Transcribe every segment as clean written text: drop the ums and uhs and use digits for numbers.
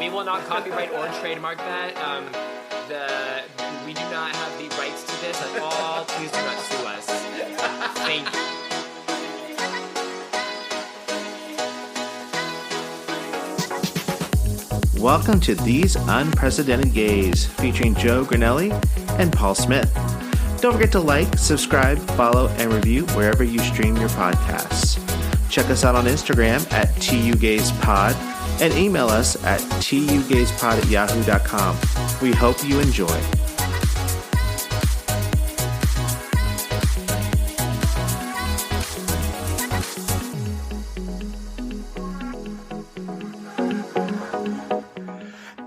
We will not copyright or trademark that. We do not have the rights to this at all. Please do not sue us. Thank you. Welcome to These Unprecedented Gays, featuring Joe Granelli and Paul Smith. Don't forget to like, subscribe, follow, and review wherever you stream your podcasts. Check us out on Instagram at tugayspod and email us at tugayspod@yahoo.com. We hope you enjoy.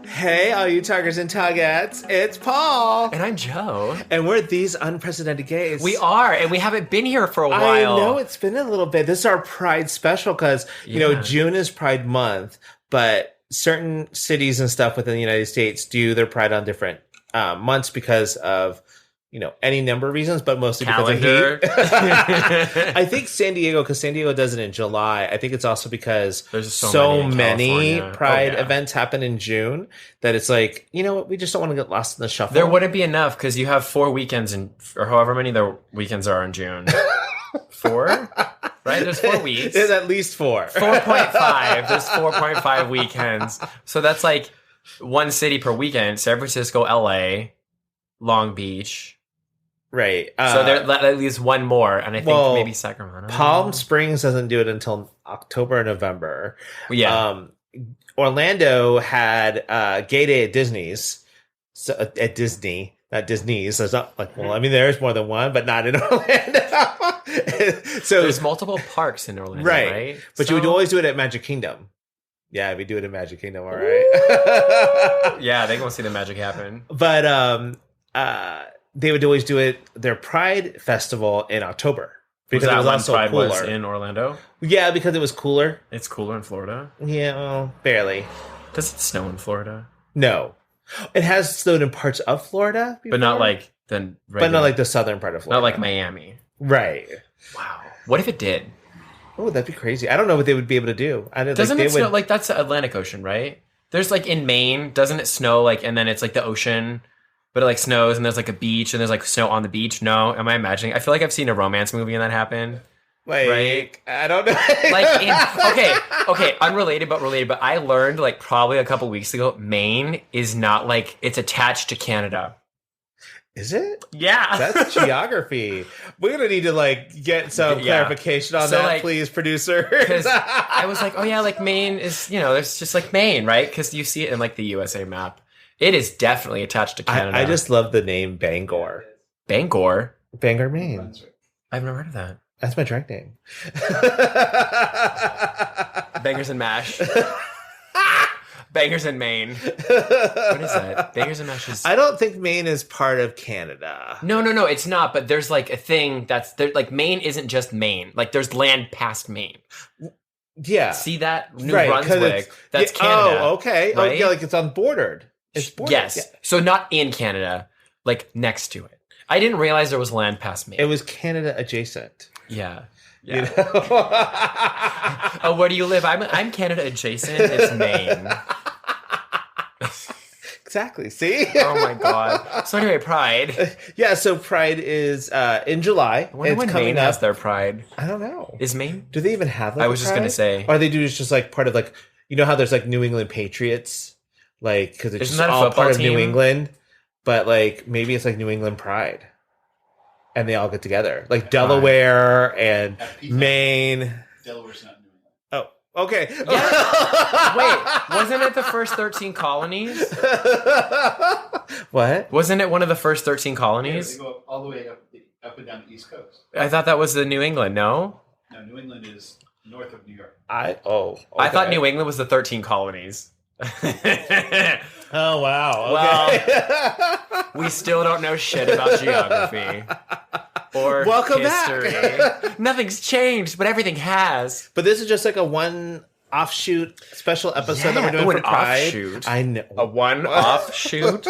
Hey, all you tuggers and tuggettes, it's Paul. And I'm Joe. And we're These Unprecedented Gays. We are, and we haven't been here for a while. I know, it's been a little bit. This is our Pride special because, you know, June is Pride Month, but certain cities and stuff within the United States do their Pride on different months because of, you know, any number of reasons, but mostly Calendar. because of heat. I think San Diego, because San Diego does it in July. I think it's also because there's so many Pride events happen in June that it's like, you know what, we just don't want to get lost in the shuffle. There wouldn't be enough because you have 4 weekends or however many the weekends are in June. 4? Right? There's 4 weeks. There's at least 4. 4.5. There's 4.5 weekends. So that's like one city per weekend. San Francisco, LA, Long Beach. Right. So there at least one more, and I think maybe Sacramento. Palm Springs doesn't do it until October or November. Yeah. Orlando had Gay Day at Disney's. So, at Disney, not Disney's. So it's not like, well, I mean, there's more than one, but not in Orlando. So there's multiple parks in Orlando, right? But you would always do it at Magic Kingdom. Yeah, we do it at Magic Kingdom, all right. Yeah, they gonna see the magic happen. But they would always do it their Pride Festival in October because it was also Pride cooler. Was in Orlando. Yeah, because it was cooler. It's cooler in Florida. Yeah, well, barely. Does it snow in Florida? No, it has snowed in parts of Florida, before, but not like but not like the southern part of Florida. Not like Miami. Right. Wow. What if it did? Oh, that'd be crazy. I don't know what they would be able to do. Doesn't it snow? Like that's the Atlantic Ocean, right? There's like in Maine, doesn't it snow like, and then it's like the ocean. But it like snows and there's like a beach and there's like snow on the beach. No, am I imagining? I feel like I've seen a romance movie and that happen. Like, right? I don't know. Okay, unrelated but related. But I learned like probably a couple weeks ago, Maine is not like, it's attached to Canada. Is it? Yeah. That's geography. We're going to need to like get some clarification on that, like, please, producer. Because I was like, oh yeah, like Maine is, you know, there's just like Maine, right? Because you see it in like the USA map. It is definitely attached to Canada. I just love the name Bangor. Bangor? Bangor, Maine. I've never heard of that. That's my drag name. Bangers and Mash. Bangers in Maine. What is that? Bangers and Mash is... I don't think Maine is part of Canada. No, it's not. But there's like a thing that's... there. Like Maine isn't just Maine. Like there's land past Maine. Yeah. See that? New Brunswick. That's Canada. Oh, okay. Right? Oh, yeah, like it's on bordered. It's bordered. Yes. Yeah. So not in Canada, like next to it. I didn't realize there was land past Maine. It was Canada adjacent. Yeah. You know? Oh, where do you live? I'm Canada adjacent. It's Maine. Exactly. See? Oh my god. So anyway, Pride. Yeah. So Pride is in July. I wonder when Maine has their Pride. I don't know. Is Maine? Do they even have? Like, I was just gonna say. Or they do just like part of like, you know how there's like New England Patriots, like because it's Isn't just that a all football part of team? New England, but like maybe it's like New England Pride, and they all get together like Delaware and Maine. Delaware's not New England. Oh, okay. Yeah. Wait, wasn't it the first 13 colonies? What? Wasn't it one of the first 13 Yeah, colonies? they go all the way up and down the East Coast. I thought that was the New England. No, No, New England is north of New York. I thought New England was the 13 colonies. Oh wow. Okay. Well, we still don't know shit about geography or Welcome history. back. Nothing's changed, but everything has. But this is just like a one offshoot special episode that we're doing for Pride. Offshoot. I know. A one offshoot.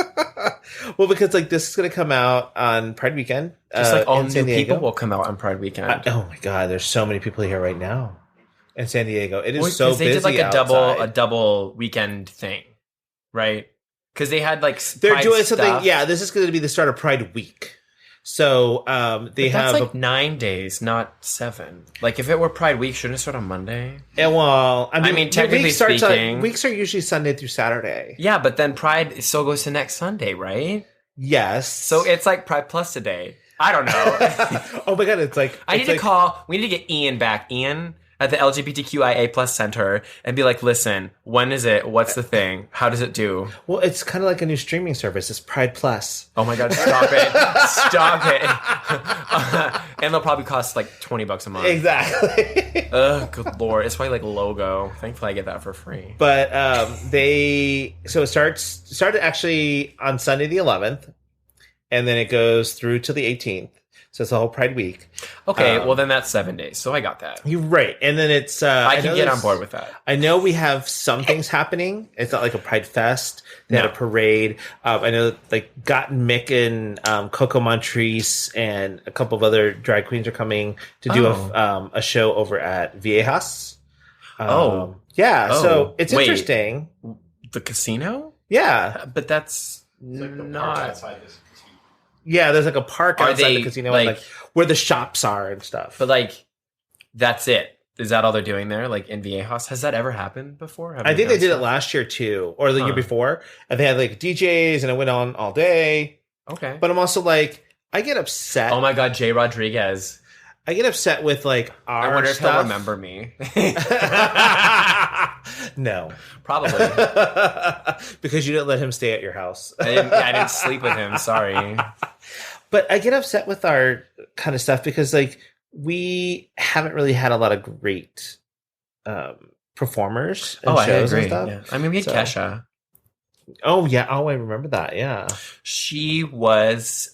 Well, because like this is going to come out on Pride weekend. Just like all in new San Diego. people will come out on Pride weekend. Oh my god, there's so many people here right now in San Diego. It is so busy. They did like outside. a double weekend thing. right? Because they had like They're Pride doing something. stuff. Yeah, this is going to be the start of Pride Week. So they But have that's like 9 days, not 7. Like if it were Pride Week, shouldn't it start on Monday? well, I mean, technically speaking, weeks are usually Sunday through Saturday. Yeah, but then Pride still goes to next Sunday, right? Yes. So it's like Pride Plus today. I don't know. Oh my god, it's like I need to call. We need to get Ian back. Ian at the LGBTQIA plus center and be like, listen, when is it? What's the thing? How does it do? Well, it's kind of like a new streaming service. It's Pride Plus. Oh my god, stop it. Stop it. And they'll probably cost like $20 a month. Exactly. Ugh, good lord. It's probably like logo. Thankfully I get that for free. But it started actually on Sunday the 11th, and then it goes through to the 18th. So it's the whole Pride Week. Okay, well then that's 7 days. So I got that. You're right. And then it's I can get on board with that. I know we have some things happening. It's not like a Pride Fest. They had a parade. I know like Gotten Mick and Coco Montrese and a couple of other drag queens are coming to do a show over at Viejas. So it's interesting. The casino? Yeah. But that's It's like the park not... outside this casino. Yeah, there's like a park Are outside they, the casino like- and, like where the shops are and stuff. But like, that's it. Is that all they're doing there? Like in Viejas? Has that ever happened before? I think they did it last year too, or the year before. And they had like DJs and it went on all day. Okay. But I'm also like, I get upset. Oh my god, Jay Rodriguez. I get upset with like our I wonder if stuff. he'll remember me. No. Probably. Because you didn't let him stay at your house. I didn't sleep with him. Sorry. But I get upset with our kind of stuff because like we haven't really had a lot of great performers and shows and stuff. Yeah. I mean, we had Kesha. Oh yeah. Oh, I remember that. Yeah. She was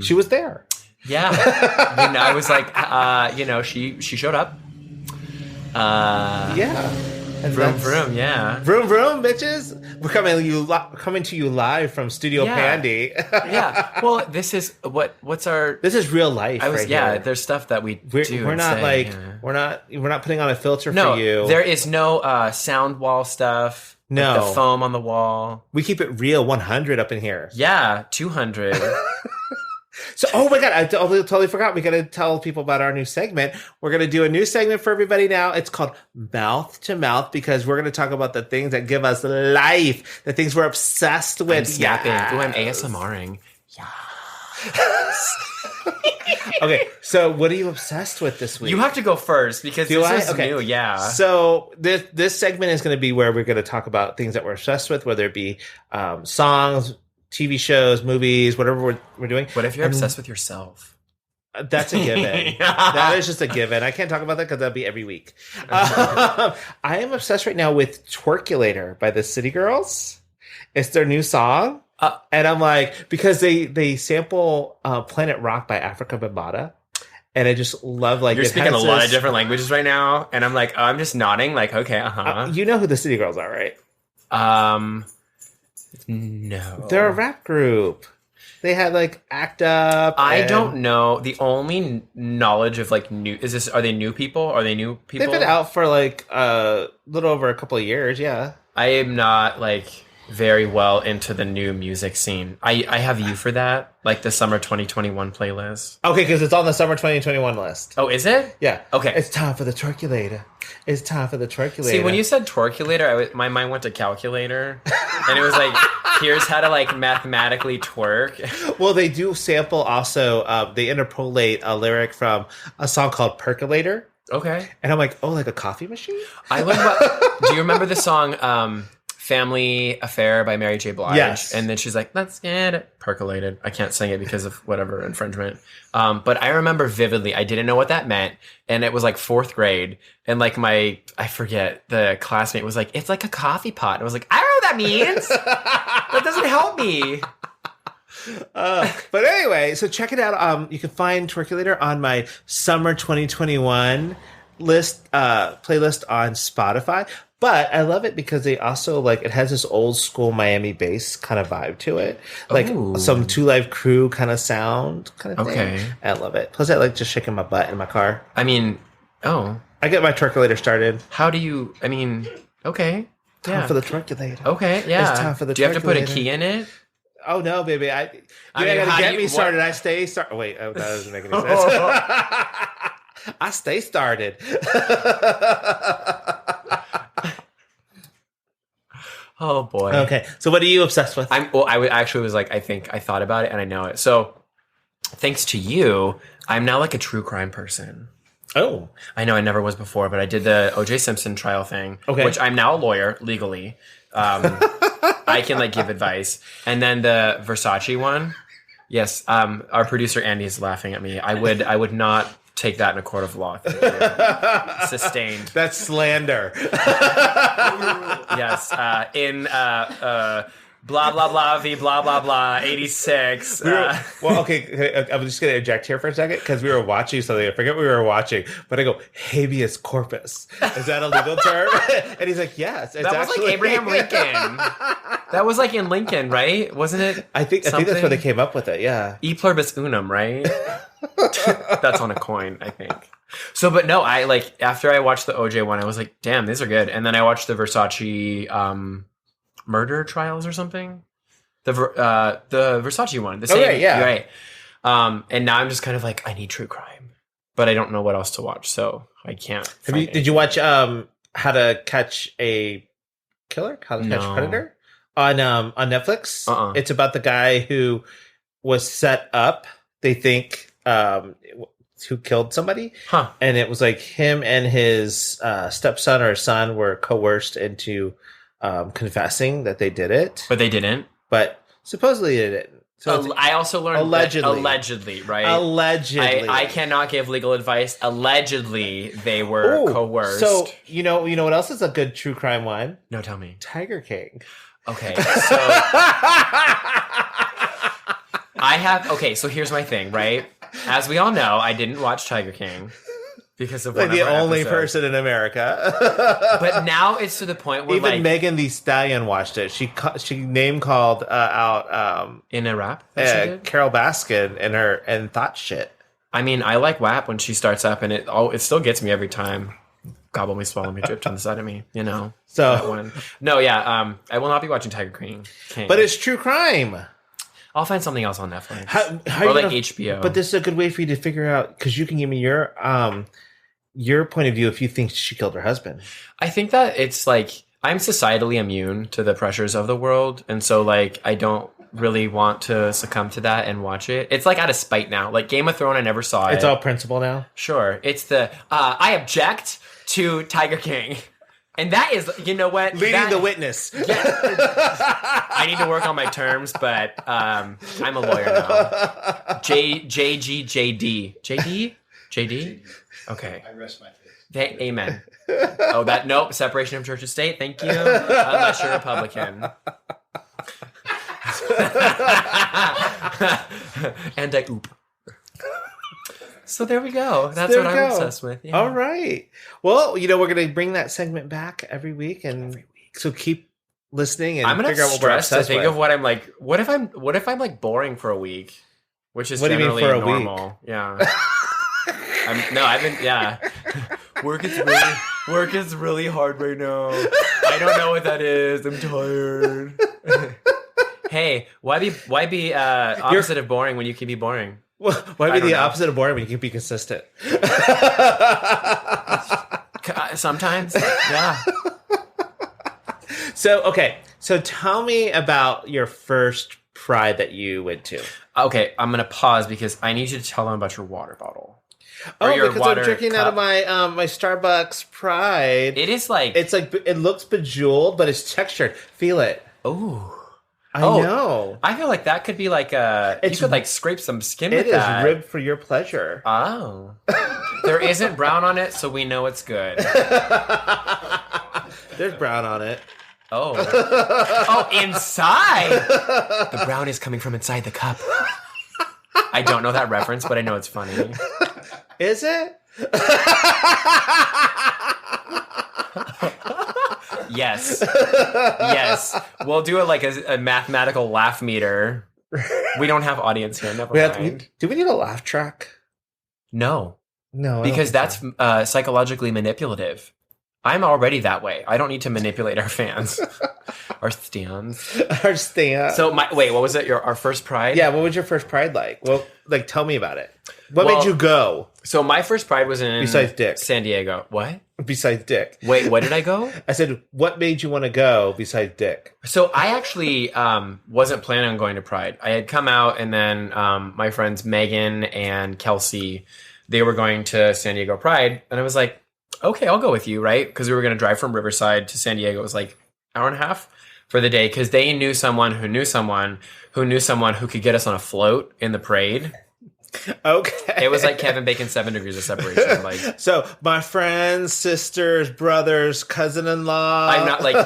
She was there. Yeah. I was like, she showed up. Yeah. And Vroom vroom, yeah. Vroom vroom, bitches. We're coming to you live from Studio Pandy. Yeah. Well, this is what's our... This is real life. Here. There's stuff that we do. We're not we're not putting on a filter for you. There is no sound wall stuff. No. Like the foam on the wall. We keep it real 100 up in here. Yeah, 200. So, oh my God, I totally forgot. We got to tell people about our new segment. We're going to do a new segment for everybody now. It's called Mouth to Mouth because we're going to talk about the things that give us life, the things we're obsessed with. I'm snapping. Ooh, I'm ASMRing. Okay, so what are you obsessed with this week? You have to go first because this is new. Yeah. So this segment is going to be where we're going to talk about things that we're obsessed with, whether it be songs, TV shows, movies, whatever we're doing. What if you're obsessed with yourself? That's a given. That is just a given. I can't talk about that because that'll be every week. I am obsessed right now with Twerkulator by the City Girls. It's their new song. And I'm like, because they sample Planet Rock by Africa Bambaataa. And I just love like... You're speaking a lot of different languages right now. And I'm like, I'm just nodding like, okay, uh-huh. You know who the City Girls are, right? No. They're a rap group. They had like Act Up. I don't know. The only knowledge of like are they new people? Are they new people? They've been out for like a little over a couple of years, yeah. I am not like very well into the new music scene. I have you for that, like the summer 2021 playlist. Okay, because it's on the summer 2021 list. Oh, is it? Yeah. Okay. It's time for the Twerkulator. It's time for the Twerkulator. See, when you said Twerkulator, my mind went to calculator, and it was like, here's how to like mathematically twerk. Well, they do sample also. They interpolate a lyric from a song called Percolator. Okay. And I'm like, oh, like a coffee machine? I learned about. Do you remember the song Family Affair by Mary J. Blige? Yes. And then she's like, let's get it percolated. I can't sing it because of whatever infringement. But I remember vividly, I didn't know what that meant. And it was like 4th grade. And like I forget, the classmate was like, it's like a coffee pot. And I was like, I don't know what that means. That doesn't help me. But anyway, so check it out. You can find Twerkulator on my summer 2021 playlist on Spotify. But I love it because they also like it has this old school Miami bass kind of vibe to it, like some 2 Live Crew kind of sound kind of thing. Okay, I love it. Plus, I like just shaking my butt in my car. I mean, I get my Twerkulator started. How do you? I mean, okay. Time for the truculator. Okay, yeah. It's time for the Do you have to put a truckulator. key in it? Oh no, baby! You mean, gotta how get do you- me what- started. I stay started. Wait, that doesn't make any sense. I stay started. Oh boy. Okay, so what are you obsessed with? Actually was like, I think I thought about it and I know it. So, thanks to you, I'm now like a true crime person. Oh, I know I never was before, but I did the O.J. Simpson trial thing, which I'm now a lawyer legally. I can like give advice, and then the Versace one. Yes, our producer Andy is laughing at me. I would not take that in a court of law. Thank you. Sustained. that's slander. Yes, in blah blah blah v blah blah blah 86. Well, okay, I'm just going to eject here for a second because we were watching something. I forget what we were watching, but I go, habeas corpus. Is that a legal term? And he's like, yes. It's That was like Abraham Lincoln. That was like in Lincoln, right? Wasn't it? I think that's where they came up with it, yeah. E pluribus unum, right? That's on a coin, I think. So, but no, I like, after I watched the OJ one, I was like, damn, these are good. And then I watched the Versace murder trials or something. The Versace one. The same, right, yeah. Right. And now I'm just kind of like, I need true crime. But I don't know what else to watch, so I can't. Did you watch How to Catch a Killer? How to Catch a Predator? On Netflix? It's about the guy who was set up, they think, who killed somebody. Huh. And it was like him and his stepson or son were coerced into confessing that they did it. But they didn't. But supposedly they didn't. So I also learned allegedly, right? Allegedly. I cannot give legal advice. Allegedly, they were coerced. So you know what else is a good true crime one? No, tell me. Tiger King. Okay, so so here's my thing, right? As we all know, I didn't watch Tiger King because of like one the of our only episodes. person in America. But now it's to the point where even like, Megan Thee Stallion watched it. She name called out in a rap that she did? Carol Baskin and thought shit. I mean, I like WAP when she starts up, and it still gets me every time. Gobble me, swallow me, dripped on the side of me. You know. So that one. No, yeah. I will not be watching Tiger King. But it's true crime. I'll find something else on Netflix. How or like HBO. But this is a good way for you to figure out, because you can give me your point of view if you think she killed her husband. I think that it's like, I'm societally immune to the pressures of the world, and so like I don't really want to succumb to that and watch it. It's like out of spite now. Like Game of Thrones, I never saw it. It's all principle now? Sure. It's the I object to Tiger King. And that is, you know what? Leading the witness. Yeah. I need to work on my terms, but I'm a lawyer now. JD? Okay. I rest my case. Amen. Oh, nope. Separation of church and state. Thank you. Unless you're Republican. And I oop. So there we go. That's what I'm obsessed with. Yeah. All right. Well, we're going to bring that segment back every week, so keep listening and I'm figure out what we're stressed to obsessed think with. of what I'm like. What if I'm like boring for a week, which is what do you mean generally for a normal. week? Yeah. Work is really hard right now. I don't know what that is. I'm tired. Hey, why be opposite of boring when you can be boring? Why be the opposite of boring when you can be consistent? Sometimes, yeah. So tell me about your first Pride that you went to. Okay, I'm gonna pause because I need you to tell them about your water bottle. Because I'm drinking out of my my Starbucks Pride. It is like it looks bejeweled, but it's textured. Feel it. Ooh. I know. I feel like that could be like you could like scrape some skin with that. It is ribbed for your pleasure. Oh. There isn't brown on it, so we know it's good. There's brown on it. Oh. Oh, inside! The brown is coming from inside the cup. I don't know that reference, but I know it's funny. Is it? Yes. Yes. We'll do it like a mathematical laugh meter. We don't have audience here. Never mind. Do we need a laugh track? No. No. Because that's psychologically manipulative. I'm already that way. I don't need to manipulate our fans. Our stands. Our stand. So wait, what was it? Our first Pride? Yeah, what was your first Pride like? Well, tell me about it. What made you go? So my first Pride was in Besides Dick. San Diego. What? Besides Dick. Wait, what did I go? I said, what made you want to go besides Dick? So I actually wasn't planning on going to Pride. I had come out, and then my friends Megan and Kelsey, they were going to San Diego Pride, and I was like, okay, I'll go with you, right? Because we were going to drive from Riverside to San Diego. It was like an hour and a half for the day, because they knew someone who knew someone who knew someone who could get us on a float in the parade. Okay. It was like Kevin Bacon's 7 Degrees of Separation. Like, so my friends, sisters, brothers, cousin-in-law. I'm not like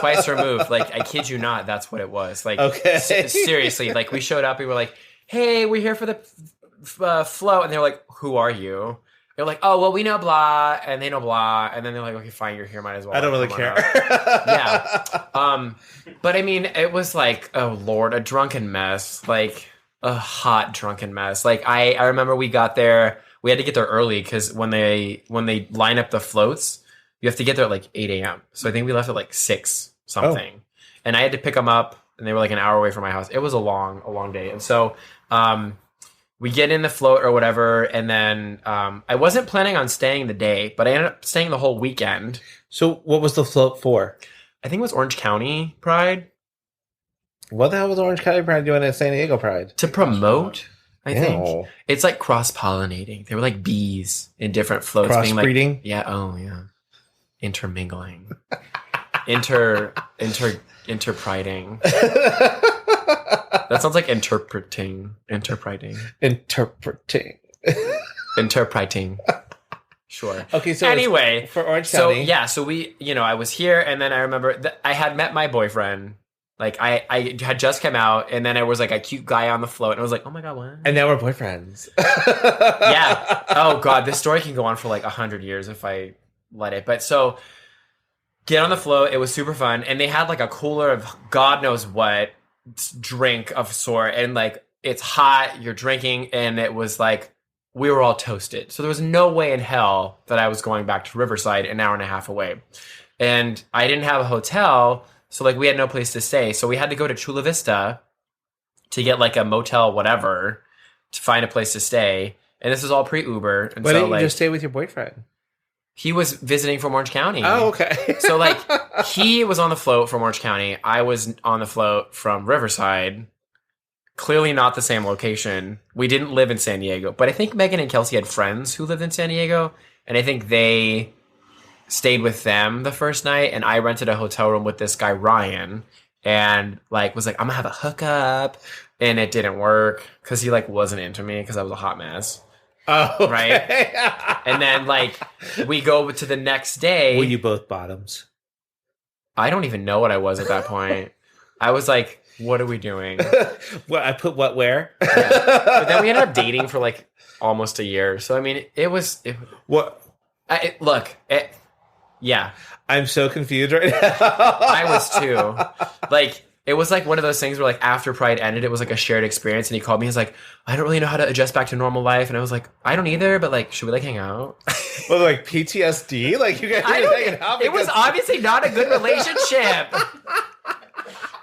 twice removed. Like, I kid you not, that's what it was. Like, okay. Seriously, like we showed up, we were like, hey, we're here for the float. And they're like, who are you? They're like, oh, well, we know blah, and they know blah. And then they're like, okay, fine, you're here, might as well. I don't really care. Yeah. But I mean, it was like, oh, Lord, a drunken mess. Like, a hot drunken mess. Like I remember we got there. We had to get there early because when they line up the floats, you have to get there at like 8 a.m. So I think we left at like 6 something, and I had to pick them up, and they were like an hour away from my house. It was a long day, and so we get in the float or whatever, and then I wasn't planning on staying the day, but I ended up staying the whole weekend. So what was the float for? I think it was Orange County Pride. What the hell was Orange County Pride doing at San Diego Pride? To promote, I think. It's like cross-pollinating. They were like bees in different floats. Cross-breeding? Like, yeah, oh, yeah. Intermingling. Interpriding. That sounds like interpreting. Interpreting. Sure. Okay, so anyway, for Orange County. So, yeah, so we, I was here, and then I remember that I had met my boyfriend. Like, I had just come out, and then there was, like, a cute guy on the float, and I was like, oh, my God, what? And now we're boyfriends. Yeah. Oh, God, this story can go on for, like, 100 years if I let it. But so, get on the float. It was super fun. And they had, like, a cooler of God knows what drink of sort. And, like, it's hot, you're drinking, and it was, like, we were all toasted. So there was no way in hell that I was going back to Riverside an hour and a half away. And I didn't have a hotel. So, like, we had no place to stay. So we had to go to Chula Vista to get, like, a motel, whatever, to find a place to stay. And this is all pre-Uber. And Why didn't you like, just stay with your boyfriend? He was visiting from Orange County. Oh, okay. So, like, he was on the float from Orange County. I was on the float from Riverside. Clearly not the same location. We didn't live in San Diego. But I think Megan and Kelsey had friends who lived in San Diego. And I think they stayed with them the first night, and I rented a hotel room with this guy Ryan, and like was like, I'm gonna have a hookup, and it didn't work because he like wasn't into me because I was a hot mess. Oh, okay. Right. And then like we go to the next day. Were you both bottoms? I don't even know what I was at that point. I was like, what are we doing? Well, I put what where? Yeah. But then we ended up dating for like almost a year. So I mean, What? Yeah. I'm so confused right now. I was too. Like, it was like one of those things where like after Pride ended, it was like a shared experience, and he called me. He's like, I don't really know how to adjust back to normal life. And I was like, I don't either, but like, should we like hang out? Well, like PTSD? Like you guys are hanging out? It was obviously not a good relationship.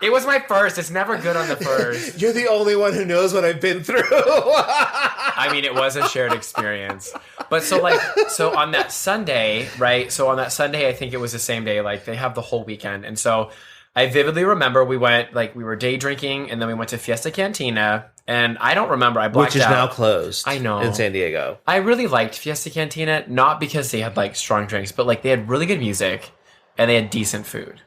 It was my first. It's never good on the first. You're the only one who knows what I've been through. I mean, it was a shared experience. But so on that Sunday, right? So on that Sunday, I think it was the same day. Like they have the whole weekend. And so I vividly remember we were day drinking, and then we went to Fiesta Cantina. And I don't remember. I blacked out. Which is now closed. I know. In San Diego. I really liked Fiesta Cantina, not because they had like strong drinks, but like they had really good music and they had decent food.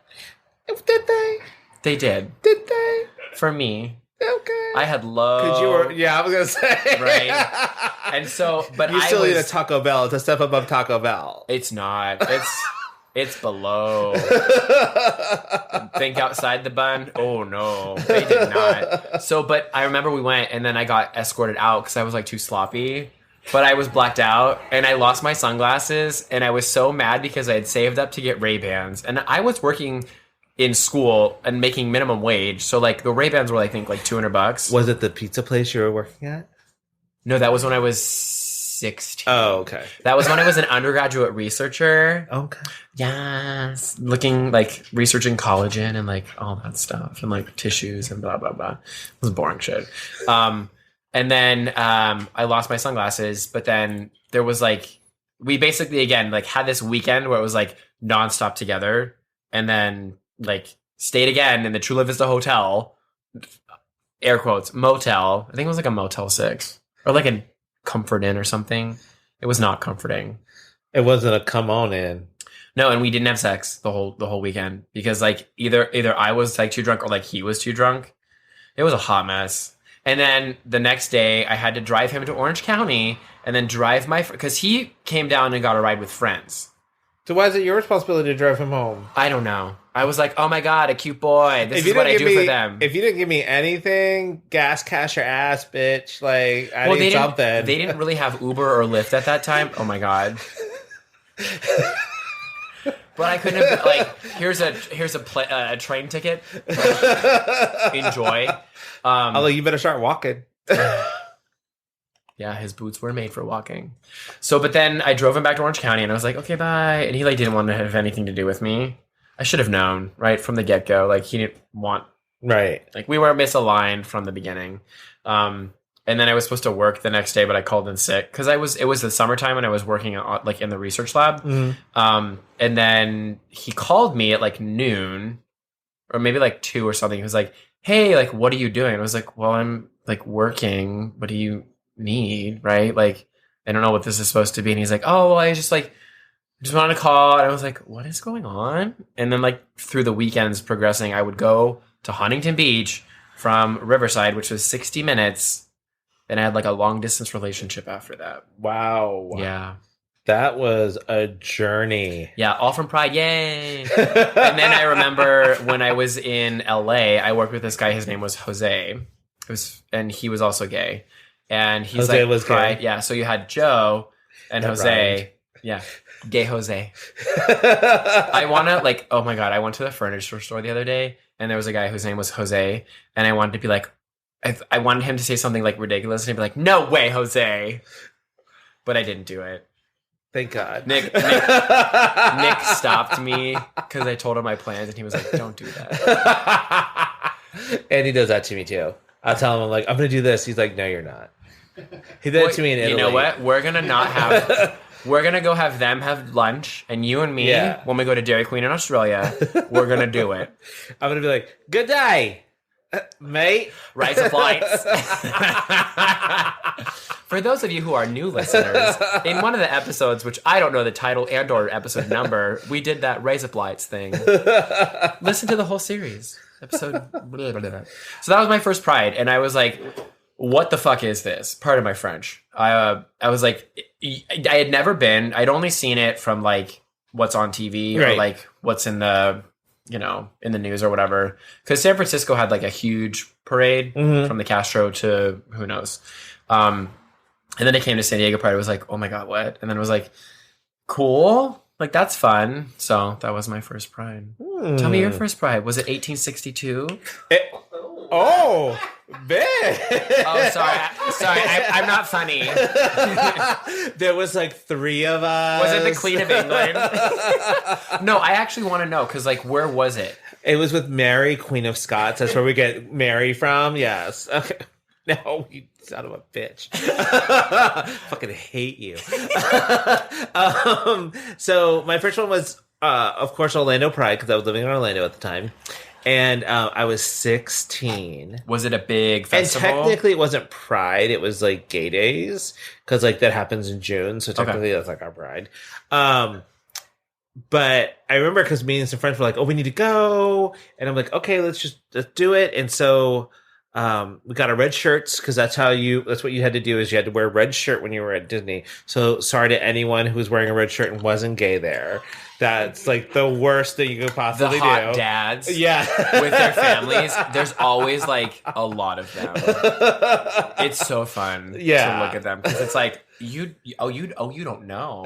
Did they? They did. Did they? For me. Okay. I had low. Because you were, yeah, I was gonna say, right. And so, but you still need a Taco Bell. It's a step above Taco Bell. It's not. It's below. Think outside the bun. Oh no, they did not. So, but I remember we went, and then I got escorted out because I was like too sloppy. But I was blacked out, and I lost my sunglasses, and I was so mad because I had saved up to get Ray-Bans, and I was working in school and making minimum wage. So like the Ray-Bans were I think like $200. Was it the pizza place you were working at? No, that was when I was 16. Oh, okay. That was when I was an undergraduate researcher. Okay. Yes. Researching collagen and like all that stuff and like tissues and blah, blah, blah. It was boring shit. And then I lost my sunglasses, but then there was like, we basically, again, like had this weekend where it was like nonstop together and then like stayed again in the Chula Vista Hotel, air quotes, motel. I think it was like a Motel 6 or like a Comfort Inn or something. It was not comforting. It wasn't a come on in. No, and we didn't have sex the whole weekend because like either I was like too drunk or like he was too drunk. It was a hot mess. And then the next day I had to drive him to Orange County and then drive because he came down and got a ride with friends. So why is it your responsibility to drive him home? I don't know. I was like, oh my God, a cute boy. This is what I do for them. If you didn't give me anything, gas cash your ass, bitch. Like, I need something. They didn't really have Uber or Lyft at that time. Oh my God. But I couldn't have, like, here's a train ticket. Enjoy. Although you better start walking. Yeah, his boots were made for walking. So, but then I drove him back to Orange County and I was like, okay, bye. And he like didn't want to have anything to do with me. I should have known, right, from the get-go. Like, he didn't want... Right. Like, we were misaligned from the beginning. And then I was supposed to work the next day, but I called in sick. Because it was the summertime and I was working like in the research lab. Mm-hmm. And then he called me at like noon or maybe like 2 or something. He was like, hey, like, what are you doing? I was like, well, I'm like working. What do you need? Right? Like, I don't know what this is supposed to be. And he's like, oh, well, I just wanted to call. And I was like, what is going on? And then like through the weekends progressing, I would go to Huntington Beach from Riverside, which was 60 minutes. And I had like a long distance relationship after that. Wow. Yeah. That was a journey. Yeah. All from Pride. Yay. And then I remember when I was in LA, I worked with this guy. His name was Jose. And he was also gay. And he's Jose like, was Pride. gay. Yeah. So you had Joe and That Jose. rhymed. Yeah. Gay Jose. I want to like, oh my God, I went to the furniture store the other day and there was a guy whose name was Jose. And I wanted to be like, I wanted him to say something like ridiculous and he'd be like, no way, Jose. But I didn't do it. Thank God. Nick stopped me because I told him my plans and he was like, don't do that. And he does that to me too. I'll tell him, I'm like, I'm going to do this. He's like, no, you're not. He did it to me in Italy. You know what? We're going to go have them have lunch and you and me, when we go to Dairy Queen in Australia, we're going to do it. I'm going to be like, good day, mate. Rise of lights. For those of you who are new listeners, in one of the episodes, which I don't know the title and or episode number, we did that Rise of Lights thing. Listen to the whole series. Episode. Blah, blah, blah. So that was my first Pride. And I was like, what the fuck is this? Pardon my French. I was like, I had never been. I'd only seen it from like what's on TV or like what's in the, in the news or whatever. Because San Francisco had like a huge parade from the Castro to who knows. And then it came to San Diego Pride. I was like, oh my God, what? And then it was like, cool. Like, that's fun. So that was my first Pride. Tell me your first Pride. Was it 1862? Oh, bitch. Oh, sorry. I'm not funny. There was like 3 of us. Was it the Queen of England? No, I actually want to know because, like, where was it? It was with Mary, Queen of Scots. That's where we get Mary from. Yes. Okay. No, you son of a bitch. Fucking hate you. So my first one was, of course, Orlando Pride because I was living in Orlando at the time. And I was 16. Was it a big festival? And technically it wasn't Pride. It was like Gay Days. Because like that happens in June. So technically that's like our Pride. But I remember because me and some friends were like, oh, we need to go. And I'm like, okay, let's do it. And so we got our red shirts because that's what you had to do is you had to wear a red shirt when you were at Disney. So sorry to anyone who was wearing a red shirt and wasn't gay there. That's like the worst thing you could possibly do. The hot dads. Yeah. With their families. There's always like a lot of them. It's so fun to look at them because it's like, you don't know.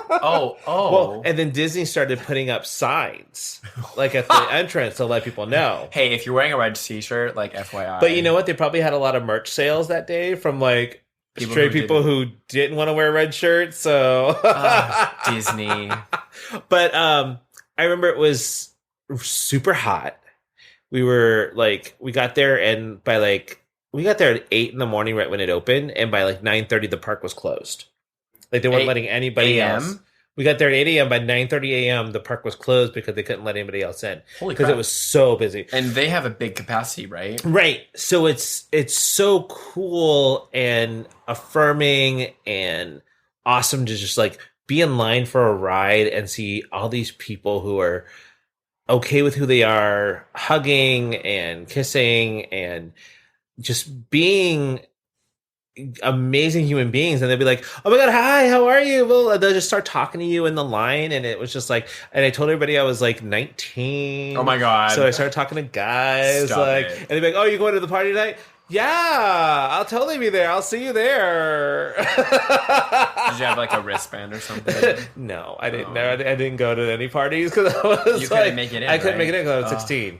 Oh. Well, and then Disney started putting up signs like at the entrance to let people know. Hey, if you're wearing a red t-shirt, like FYI. But you know what? They probably had a lot of merch sales that day from like straight people who didn't want to wear red shirts. So Disney. But I remember it was super hot. We got there and we got there at 8 a.m. right when it opened, and by 9:30 the park was closed. Like they weren't letting anybody else. We got there at 8 a.m. By 9:30 a.m. the park was closed because they couldn't let anybody else in. Holy crap. Because it was so busy. And they have a big capacity, right? Right. So it's so cool and affirming and awesome to just be in line for a ride and see all these people who are okay with who they are, hugging and kissing and just being amazing human beings. And they'll be like, oh my God, hi, how are you? Well, they'll just start talking to you in the line. And it was just and I told everybody I was 19. Oh my God. So I started talking to guys and they'd be like, oh, you going to the party tonight? Yeah, I'll totally be there. I'll see you there. Did you have a wristband or something? No, I didn't. No, I didn't go to any parties because I was you couldn't make it in. I couldn't make it in because I was 16.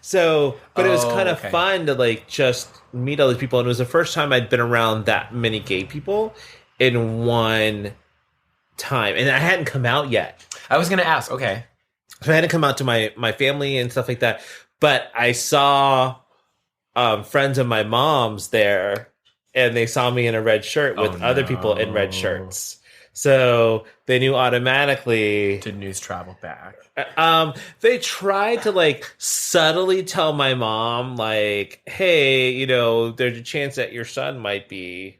So, but it was kind of fun to just meet all these people, and it was the first time I'd been around that many gay people in one time, and I hadn't come out yet. I was going to ask. Okay, so I hadn't come out to my family and stuff like that, but I saw friends of my mom's there, and they saw me in a red shirt with other people in red shirts. So they knew automatically. Did news travel back? They tried to subtly tell my mom, hey, there's a chance that your son might be.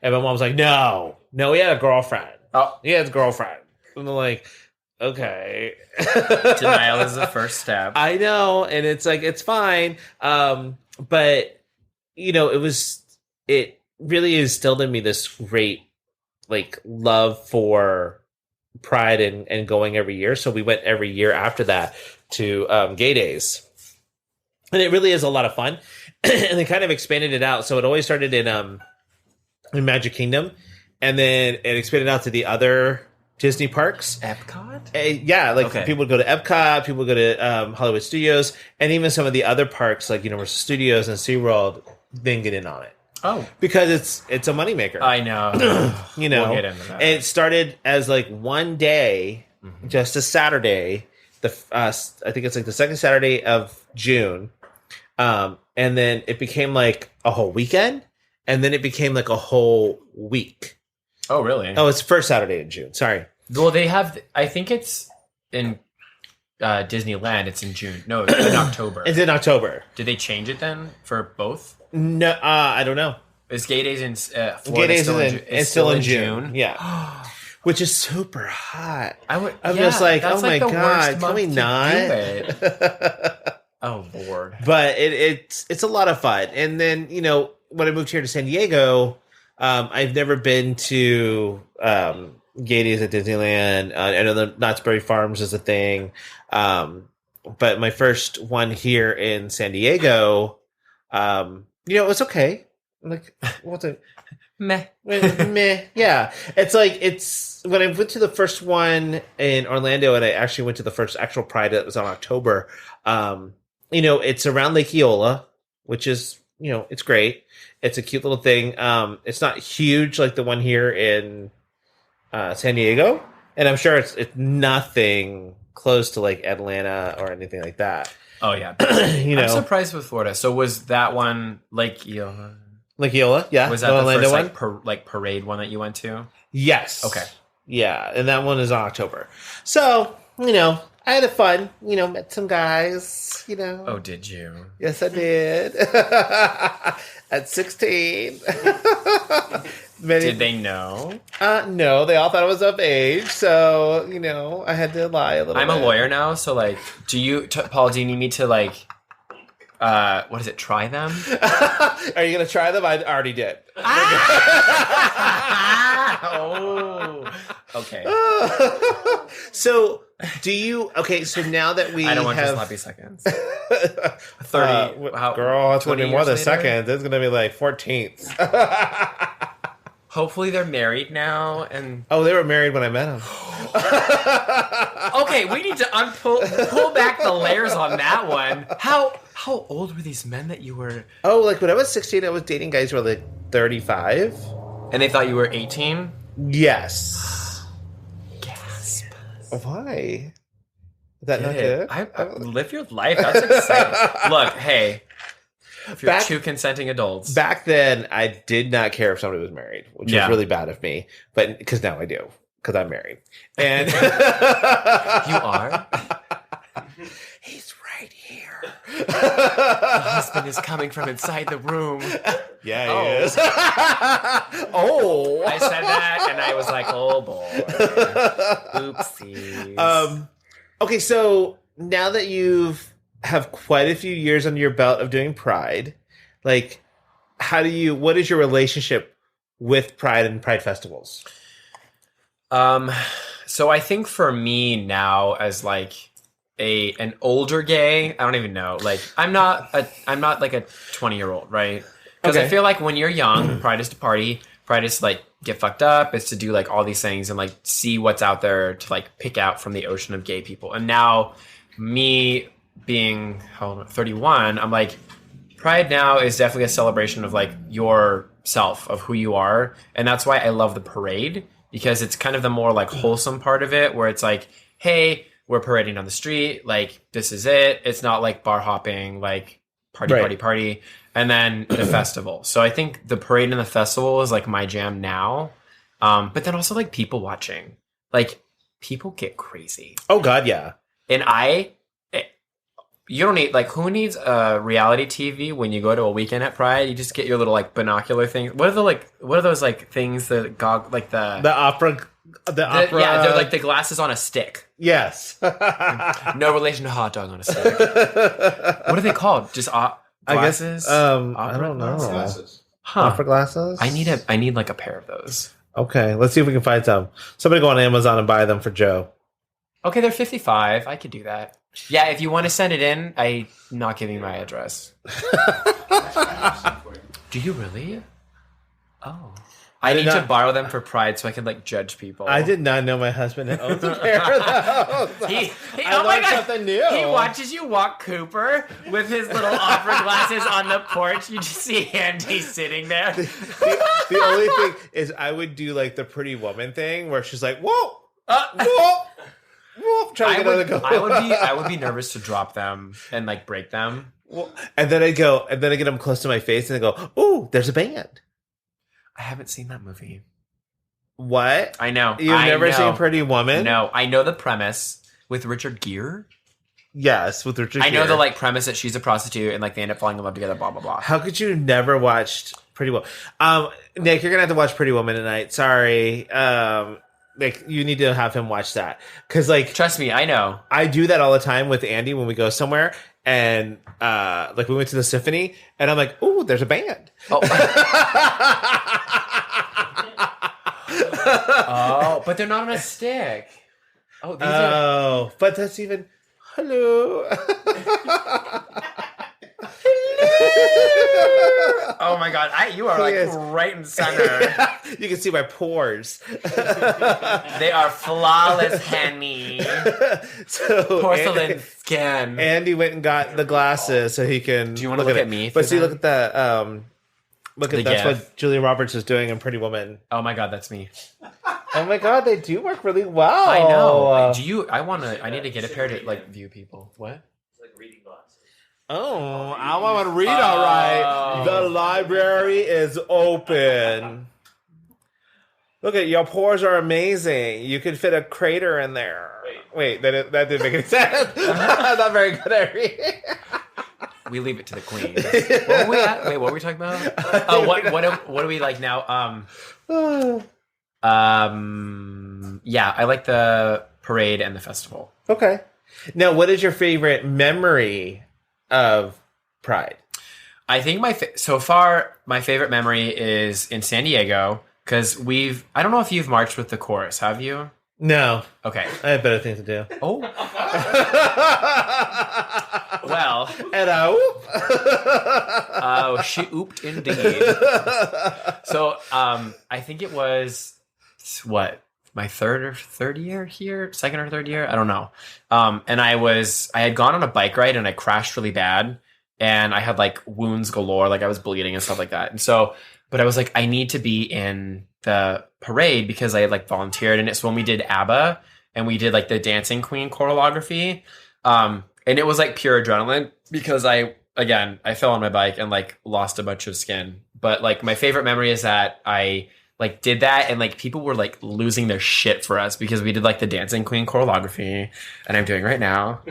And my mom's like, no, he had a girlfriend. Oh, he has a girlfriend. And they're like, okay. Denial is the first step. I know. And it's it's fine. But it really instilled in me this great love for Pride and going every year. So we went every year after that to Gay Days, and it really is a lot of fun. And they kind of expanded it out. So it always started in Magic Kingdom, and then it expanded out to the other Disney parks. Epcot? Yeah, people would go to Epcot, people would go to Hollywood Studios, and even some of the other parks like Universal Studios and SeaWorld didn't get in on it. Oh, because it's a moneymaker. I know. We'll get into that. And it started as one day, just a Saturday. I think it's the second Saturday of June, and then it became a whole weekend, and then it became a whole week. Oh, really? Oh, it's first Saturday in June. Sorry. Well, they have. I think it's in Disneyland. It's in June. No, it's in October. It's in October. Did they change it then for both? No, I don't know. Is Gay Days in Florida? Gay Days it's still in June. Yeah, which is super hot. I'm just oh my God, can we not? Oh Lord! But it's a lot of fun. And then when I moved here to San Diego, I've never been to Gay Days at Disneyland. I know the Knott's Berry Farms is a thing, but my first one here in San Diego. It's okay. What's it? Meh. Yeah. It's when I went to the first one in Orlando, and I actually went to the first actual Pride that was on October. It's around Lake Eola, which is, it's great. It's a cute little thing. It's not huge like the one here in San Diego, and I'm sure it's nothing close to Atlanta or anything like that. Oh yeah, I'm surprised with Florida. So was that one Lake Eola? Lake Eola, yeah. Was that the Orlando first one? Parade one that you went to? Yes. Okay. Yeah, and that one is on October. So I had fun. Met some guys. Oh, did you? Yes, I did. At 16. Did they know? No, they all thought I was of age, so I had to lie a little bit. I'm a lawyer now, so do you, Paul? Do you need me to what is it? Try them? Are you gonna try them? I already did. Oh, okay. So do you? Okay, so now that we I don't want have your sloppy seconds. 30. Girl, it's gonna be more than seconds. It's gonna be 14th. Hopefully they're married now, and they were married when I met them. Okay, we need to pull back the layers on that one. How old were these men that you were? Oh, when I was 16, I was dating guys who were 35. And they thought you were 18? Yes. Gasp. Why? Is that not Good. good? Live your life. That's exciting. Look, hey, if you're Back- two consenting adults. Back then, I did not care if somebody was married, which Yeah. is really bad of me. But because now I do, because I'm married. And You are? He's right here. The husband is coming from inside the room. Yeah, Oh. he is. Oh, I said that and I was like, oh boy. Oopsies. Okay, so now that you've have quite a few years under your belt of doing Pride, like, what is your relationship with Pride and Pride festivals? So I think for me now, as like an older gay, I don't even know. Like, I'm not like a 20-year-old, right? Because I Okay. feel like when you're young, Pride is to party. Pride is to like get fucked up. It's to do like all these things and like see what's out there to like pick out from the ocean of gay people. And now, me being 31, I'm like, Pride now is definitely a celebration of like yourself, of who you are, and that's why I love the parade, because it's kind of the more like wholesome part of it, where it's like, hey, we're parading down the street, like this is it. It's not like bar hopping, like party, Right. party, party, and then the festival. So I think the parade and the festival is like my jam now, but then also like people watching, like people get crazy, Oh God, yeah. and you don't need, like, who needs a reality TV when you go to a weekend at Pride? You just get your little like binocular thing. What are those like things that like The opera. yeah, they're like the glasses on a stick. Yes. No relation to hot dog on a stick. What are they called? Just glasses? I Opera don't know. glasses? Glasses. Huh. Opera glasses. I need like a pair of those. Okay, let's see if we can find some. Somebody go on Amazon and buy them for Joe. Okay, they're $55. I could do that. Yeah, if you want to send it in, I'm not giving my address. Do you really? Oh. I did need to not- borrow them for Pride so I can like judge people. I did not know my husband owns a pair of those. He, I oh my learned God. something new. He watches you walk Cooper with his little opera glasses on the porch. You just see Andy sitting there. The only thing is, I would do like the Pretty Woman thing where she's like, "Whoa, Uh, whoa, whoa," trying to get another go. I would be nervous to drop them and like break them. And then I get them close to my face, and I go, "Ooh, there's a band." I haven't seen that movie. What? I know. You've never seen Pretty Woman? No, I know the premise with Richard Gere. Yes, with Richard I know Gere. the like premise that she's a prostitute and like they end up falling in love together. Blah blah blah. How could you never watched Pretty Woman? Nick, you're gonna have to watch Pretty Woman tonight. Sorry. Like, you need to have him watch that, because like, Trust me, I know. I do that all the time with Andy when we go somewhere, and like we went to the symphony, and I'm like, "Ooh, there's a band." Oh. Oh, but they're not on a stick. Oh, these are. Oh, but that's even hello. Oh my God, you are like Yes. right in center. You can see my pores. They are flawless, honey. So Porcelain skin. Andy went and got the glasses so he can. Do you wanna look at it. me But through see, them? look at that. Look at The that's gif. what Julia Roberts is doing in Pretty Woman. Oh my God, that's me. Oh my God, they do work really well. I know. Do you? I need to get a pair to like view people. What? Oh, I want to read all right. Oh. The library is open. Look at your pores are amazing. You could fit a crater in there. Wait, that didn't make any sense. I'm not very good at reading. We leave it to the queen. What were we at? Wait, what were we talking about? Oh, what do we like now? Yeah, I like the parade and the festival. Okay. Now, what is your favorite memory of Pride? I think so far my favorite memory is in San Diego, because I don't know if you've marched with the chorus, have you? No, Okay. I have better things to do. Oh. Well. And Oh, she ooped indeed. So, I think it was what, my third year here, second or third year, I don't know. And I had gone on a bike ride and I crashed really bad, and I had like wounds galore, like I was bleeding and stuff like that. And so but I was like, I need to be in the parade because I had like volunteered in it. So when we did ABBA and we did like the Dancing Queen choreography, and it was like pure adrenaline because I fell on my bike and like lost a bunch of skin. But like my favorite memory is that I like did that and like people were like losing their shit for us because we did like the Dancing Queen choreography, and I'm doing right now.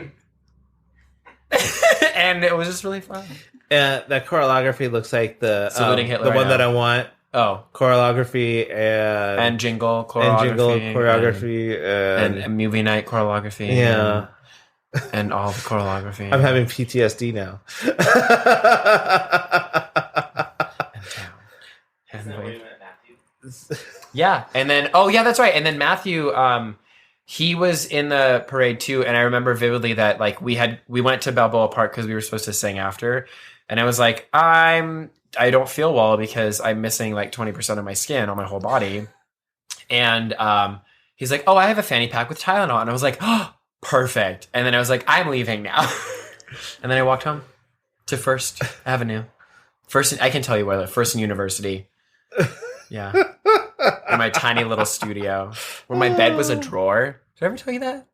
And it was just really fun. That choreography looks like the Saluting Hitler the right one now. that I want. Oh, Choreography and jingle choreography, and movie night choreography. Yeah. And all the choreography. I'm having PTSD now. Yeah, and then that's right. And then Matthew, he was in the parade too, and I remember vividly that like we went to Balboa Park because we were supposed to sing after, and I was like, I don't feel well because I'm missing like 20% of my skin on my whole body, and he's like, oh, I have a fanny pack with Tylenol, and I was like, oh, perfect. And then I was like, I'm leaving now, and then I walked home to First Avenue, I can tell you where, First and University. Yeah. In my tiny little studio where my bed was a drawer. Did I ever tell you that?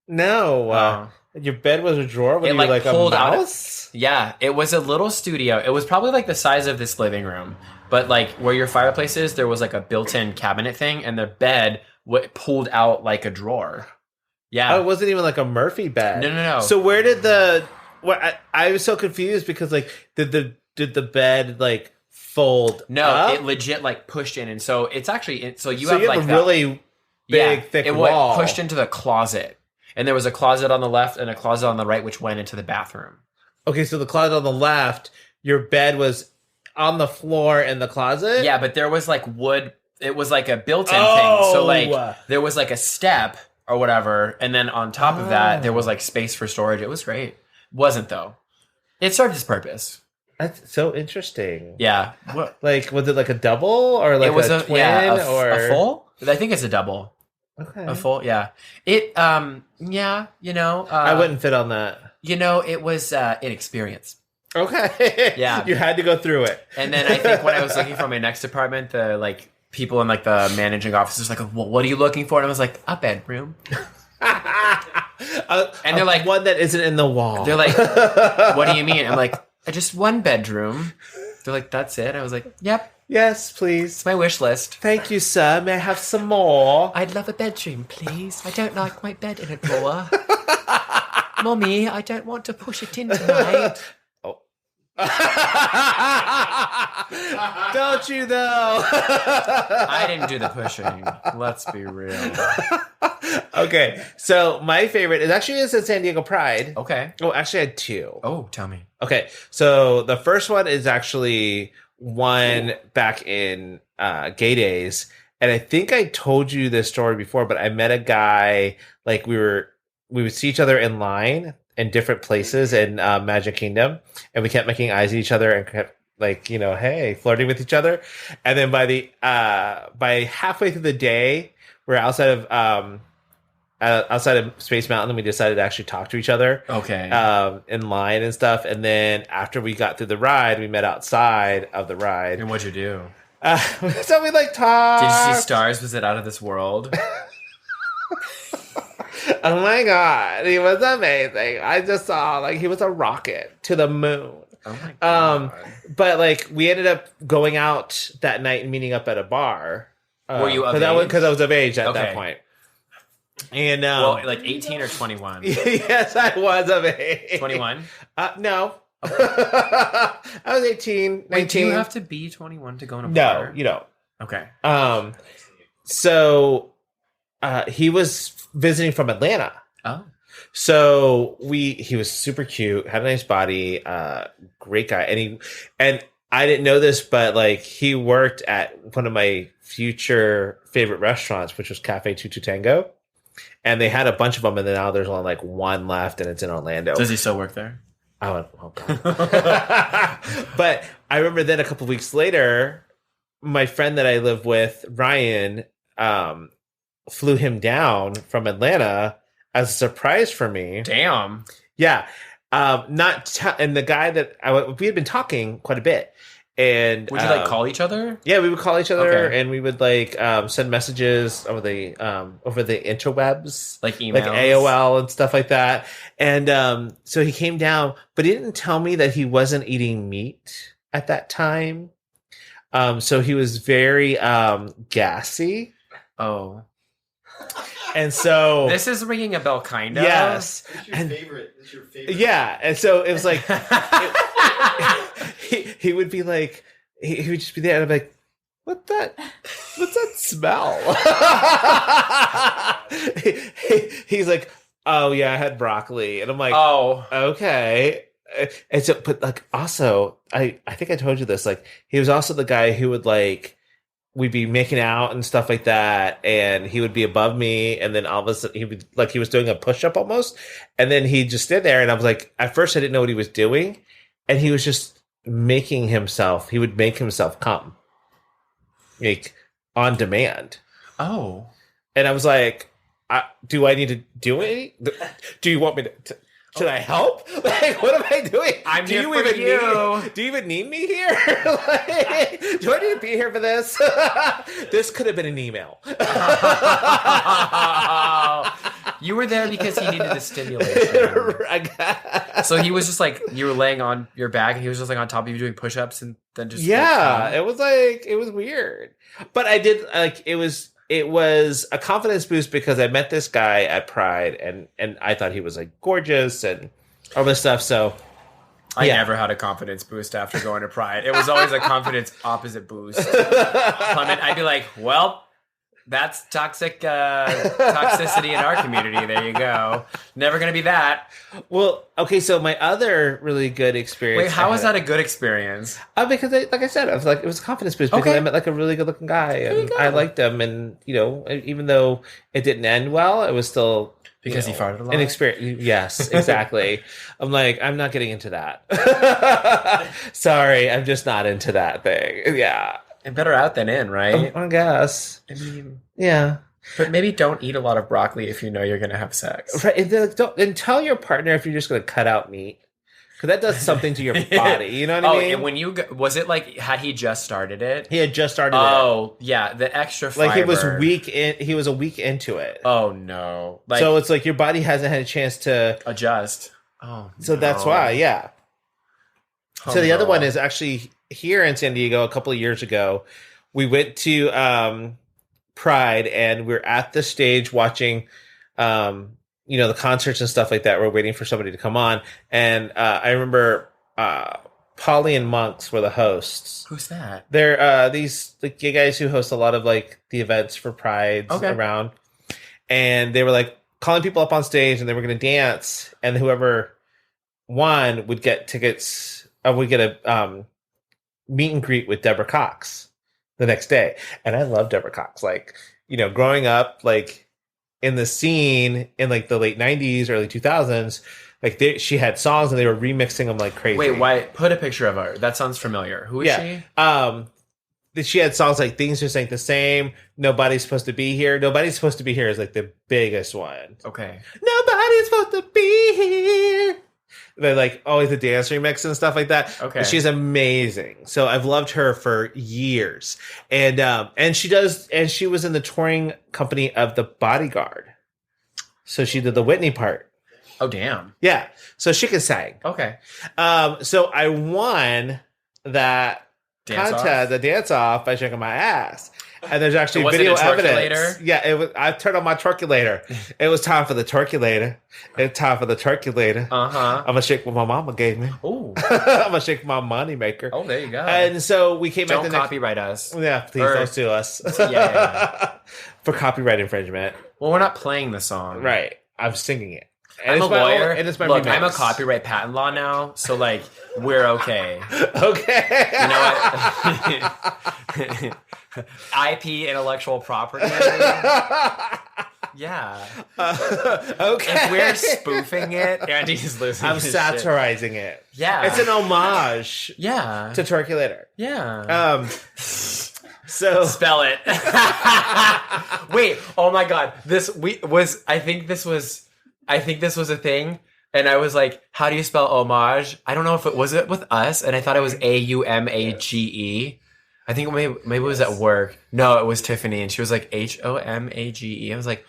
No. Your bed was a drawer when it you were like like pulled a out. mouse? Yeah, it was a little studio. It was probably like the size of this living room, but like where your fireplace is, there was like a built-in cabinet thing, and the bed pulled out like a drawer. Yeah. Oh, it wasn't even like a Murphy bed. No. So where did I was so confused because like did the bed like fold up? It legit like pushed in, and so it's actually so you have like a really big thick wall. It pushed into the closet, and there was a closet on the left and a closet on the right, which went into the bathroom. Okay, so the closet on the left, your bed was on the floor in the closet. Yeah, but there was like wood. It was like a built-in thing, so like there was like a step or whatever, and then on top of that, there was like space for storage. It was great. Wasn't though. It served its purpose. That's so interesting. Yeah. Like, was it like a double or like it was a twin or a full? I think it's a double. Okay. A full, yeah. It, yeah, you know. I wouldn't fit on that. You know, it was an experience. Okay. Yeah. You had to go through it. And then I think when I was looking for my next apartment, the like people in like the managing office was like, well, what are you looking for? And I was like, a bedroom. And they're like, one that isn't in the wall. They're like, what do you mean? I'm like, just one bedroom. They're like, that's it. I was like, yep. Yes, please. It's my wish list. Thank you, sir. May I have some more? I'd love a bedroom, please. I don't like my bed in a drawer. Mommy, I don't want to push it in tonight. Don't you though? I didn't do the pushing. Let's be real. Okay, so my favorite is at San Diego Pride. Okay. Oh, actually, I had two. Oh, tell me. Okay, so the first one is actually one back in gay days, and I think I told you this story before, but I met a guy, like we would see each other in line in different places in Magic Kingdom, and we kept making eyes at each other and kept like, you know, hey, flirting with each other. And then by halfway through the day, we're outside of Space Mountain, and we decided to actually talk to each other. Okay. In line and stuff. And then after we got through the ride, we met outside of the ride. And what'd you do? So we like talked. Did you see stars? Was it out of this world? Oh my God, he was amazing. I just saw like he was a rocket to the moon. Oh my God. But like we ended up going out that night and meeting up at a bar. Were you of age? Because I was of age at that point. And well, like 18 or 21? Yes, I was of age. 21? No. I was 18, 19. Wait, do you have to be 21 to go in a bar? No, you don't. Okay. So he was visiting from Atlanta. Oh. So he was super cute, had a nice body, great guy. And I didn't know this, but like he worked at one of my future favorite restaurants, which was Cafe Tutu Tango. And they had a bunch of them, and then now there's only like one left, and it's in Orlando. Does he still work there? I went, oh God. But I remember then a couple of weeks later, my friend that I live with, Ryan, flew him down from Atlanta as a surprise for me. Damn. Yeah. And the guy that we had been talking quite a bit, And would you like call each other? Yeah, we would call each other, Okay. and we would like send messages over the interwebs, Like emails? like AOL and stuff like that. And so he came down, but he didn't tell me that he wasn't eating meat at that time. So he was very gassy, Oh. and so This is ringing a bell, kind of. yes, What's your and favorite? What's your favorite? yeah, and so it was like he would be like he would just be there, and I'm like, what's that smell? He's like, oh yeah, I had broccoli, and I'm like, Oh. okay. And so, but like, also, I think I told you this. Like, he was also the guy who would like, we'd be making out and stuff like that, and he would be above me, and then all of a sudden he would like he was doing a push up almost, and then he'd just stand there, and I was like, at first I didn't know what he was doing, and he was just making himself. He would make himself come, like on demand, Oh. and I was like, do I need to do it? Do you want me to should I help? Like, what am I doing? I'm do here you for even you. Need, do you even need me here? Like, do I need to be here for this? This could have been an email. You were there because he needed the stimulation. I guess. So he was just like, you were laying on your back and he was just like on top of you doing push-ups and then just Yeah, like, it was weird. But I did like it was a confidence boost because I met this guy at Pride and I thought he was like gorgeous and all this stuff. So I yeah. never had a confidence boost after going to Pride. It was always a confidence opposite boost. I'd be like, well, that's toxicity in our community. There you go. Never going to be that. Well, okay, so my other really good experience. Wait, how was that a good experience? Because like I said, I was like, it was a confidence boost because Okay. I met like a really good looking guy and I liked him, and you know, even though it didn't end well, it was still Because he farted a lot? an experience. Yes, exactly. I'm like, I'm not getting into that. Sorry, I'm just not into that thing. Yeah, And better out than in, right? I guess. I mean, Yeah. but maybe don't eat a lot of broccoli if you know you're going to have sex. Right, and tell your partner if you're just going to cut out meat, because that does something to your body. You know what I mean? And when was it like, had he just started it? He had just started. Oh, yeah, the extra fiber. Like he was weak in. He was a week into it. Oh no! Like, So it's like your body hasn't had a chance to adjust. Oh, So that's why, yeah. Oh, So the other no. one is actually here in San Diego a couple of years ago. We went to Pride and we're at the stage watching, the concerts and stuff like that. We're waiting for somebody to come on. And I remember Polly and Monks were the hosts. Who's that? They're these like gay guys who host a lot of like the events for Prides around. And they were like calling people up on stage and they were going to dance. And whoever won would get tickets. Would get a meet and greet with Deborah Cox the next day. And I love Deborah Cox. Like, growing up like in the scene in like the late 90s, early 2000s, like she had songs and they were remixing them like crazy. Wait, why? Put a picture of her. That sounds familiar. Who is she? She had songs like Things Just Ain't the Same, Nobody's Supposed to Be Here. Nobody's Supposed to Be Here is like the biggest one. Okay. Nobody's supposed to be here. They're like always the dance remix and stuff like that. Okay. And she's amazing. So I've loved her for years. And she was in the touring company of The Bodyguard. So she did the Whitney part. Oh, damn. Yeah. So she can sing. Okay. So I won that contest, the dance off, by shaking my ass. And there's actually Was it video a twerkulator? evidence. Yeah, it was. I turned on my twerkulator. It was time for the twerkulator. It's time for the twerkulator. Uh-huh. I'm gonna shake what my mama gave me. Oh. I'm gonna shake my money maker. Oh, there you go. And so we came back Don't the next. copyright us. Yeah, please Or- don't sue us. Yeah. For copyright infringement. Well, we're not playing the song. Right. I'm singing it. And I'm a it's my lawyer. own- and it's my Look, remix. I'm a copyright patent law now, so like we're okay. Okay. You know what? IP, intellectual property. Yeah. Okay. If we're spoofing it, Andy's losing I'm his shit. satirizing it. Yeah. It's an homage Yeah. to Twerkulator. Yeah. So Spell it. Wait. Oh my God. I think this was a thing. And I was like, how do you spell homage? I don't know if it was with us, and I thought it was Aumage. I think maybe it was at work. No, it was Tiffany, and she was like Homage. I was like,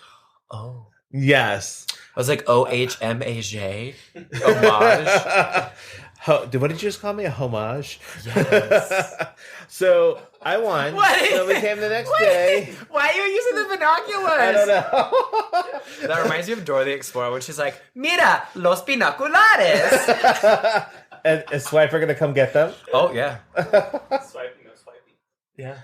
oh. Yes. I was like OHMAJ. Homage. What did you just call me? A homage? Yes. So I won. So we came the next day. Why are you using the binoculars? I don't know. That reminds me of Dora the Explorer, when she's like, "Mira, los binoculares." And is Swiper gonna come get them? Oh yeah. Swiping, no swiping. Yeah.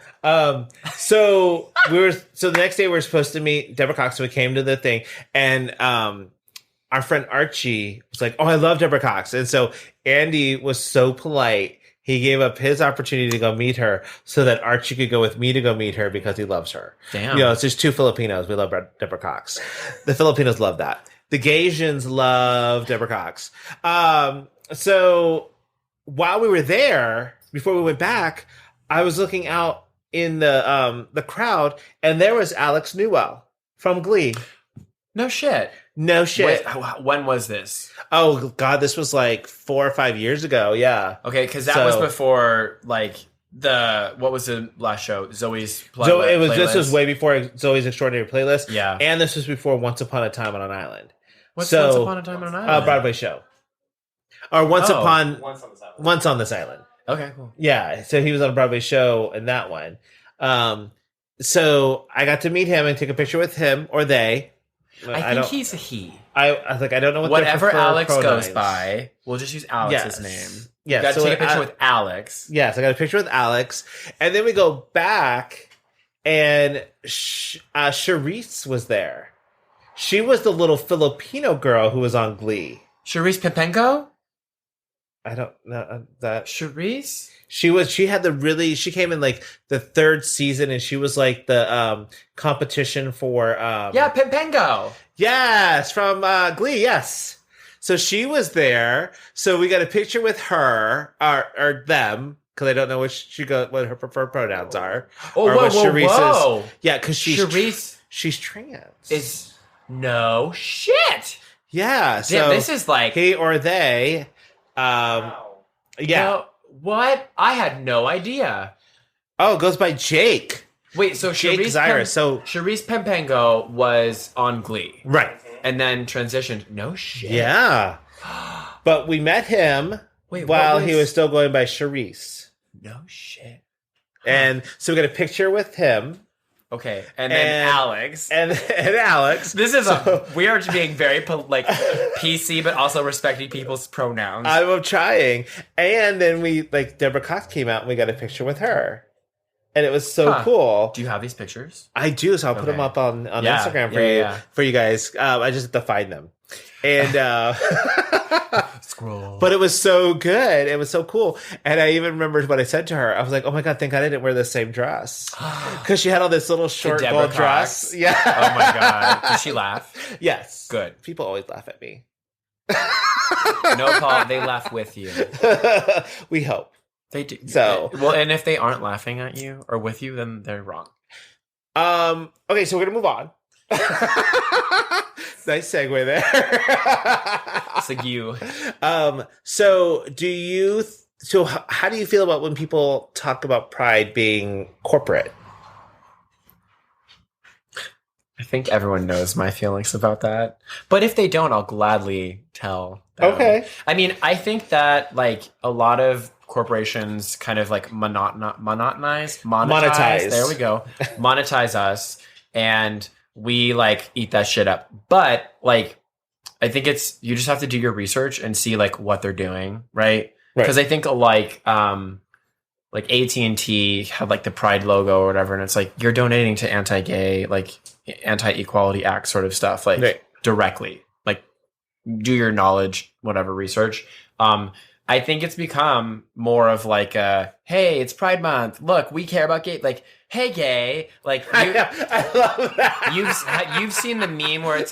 So the next day we were supposed to meet Deborah Cox. So we came to the thing, and our friend Archie was like, "Oh, I love Deborah Cox," and so Andy was so polite. He gave up his opportunity to go meet her so that Archie could go with me to go meet her because he loves her. Damn. It's just two Filipinos. We love Deborah Cox. The Filipinos love that. The Gaysians love Deborah Cox. So while we were there, before we went back, I was looking out in the crowd, and there was Alex Newell from Glee. No shit. No shit. Wait, when was this? Oh God, this was like 4 or 5 years ago. Yeah. Okay, because that was before like what was the last show? Zoe's playlist. This was way before Zoe's Extraordinary Playlist. Yeah. And this was before Once Upon a Time on an Island. Once Upon a Time on an Island? Broadway show. Or Once on this Island. Okay, cool. Yeah, so he was on a Broadway show in that one. So I got to meet him and take a picture with him or they. I think he's a he. I was like, I don't know what whatever Alex pronouns. goes by. We'll just use Alex's name. Yeah, you got to take a picture with Alex. Yes, I got a picture with Alex, and then we go back, and Charisse was there. She was the little Filipino girl who was on Glee. Charisse Pimpenko? I don't know that. Charisse? She came in like the third season, and she was like the competition for yeah, Pimpenko. Yes, from Glee, yes. So she was there. So we got a picture with her or them, because I don't know what her preferred pronouns are. Oh, or whoa. Yeah, because Charisse she's trans. Is no shit. Yeah. So damn, this is like he or they. Wow. Yeah. No, what? I had no idea. Oh, it goes by Jake. Wait, so Jake Charisse Pimpenko was on Glee. Right. And then transitioned. No shit. Yeah. But we met him while he was still going by Charisse. No shit. And so we got a picture with him. Okay. And then Alex. And Alex. This is we are being very PC, but also respecting people's pronouns. I'm trying. And then Deborah Cox came out and we got a picture with her. And it was so cool. Do you have these pictures? I do, so I'll put them up on Instagram for you guys. I just have to find them. And scroll. But it was so good. It was so cool. And I even remembered what I said to her. I was like, oh my God, thank God I didn't wear the same dress. Because she had on this little short gold dress. Yeah. Oh my God. Did she laugh? Yes. Good. People always laugh at me. No, Paul, they laugh with you. We hope. They do. So well, and if they aren't laughing at you or with you, then they're wrong. Okay, so we're gonna move on. Nice segue there. It's like you. So how do you feel about when people talk about Pride being corporate? I think everyone knows my feelings about that. But if they don't, I'll gladly tell them. Okay. I mean, I think that a lot of corporations kind of monetize. There we go. Monetize us, and we we eat that shit up. But I think you just have to do your research and see what they're doing, right? Because I think AT&T had the Pride logo or whatever, and it's you're donating to anti-gay, anti-equality act sort of stuff, directly. Do your knowledge, whatever research. I think it's become more of hey, it's Pride Month. Look, we care about gay. Hey, gay. I love that. You've seen the meme where it's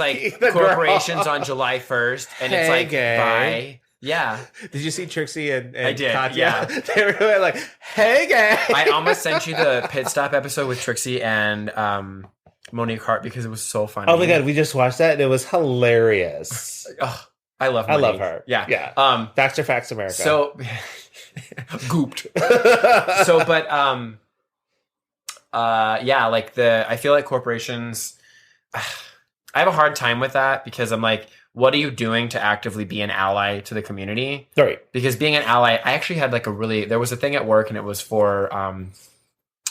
corporations on July 1st, and hey, it's gay. Bye. Yeah. Did you see Trixie and I did, Katya? yeah. They were really hey, gay. I almost sent you the Pit Stop episode with Trixie and Monique Hart because it was so funny. Oh my God, we just watched that and it was hilarious. I love I love Monique. her. Yeah. Yeah. Facts are facts, America. So, gooped. So, but, yeah, like I feel like corporations, I have a hard time with that because I'm like, what are you doing to actively be an ally to the community? Right. Because being an ally, I actually had like there was a thing at work and it was for,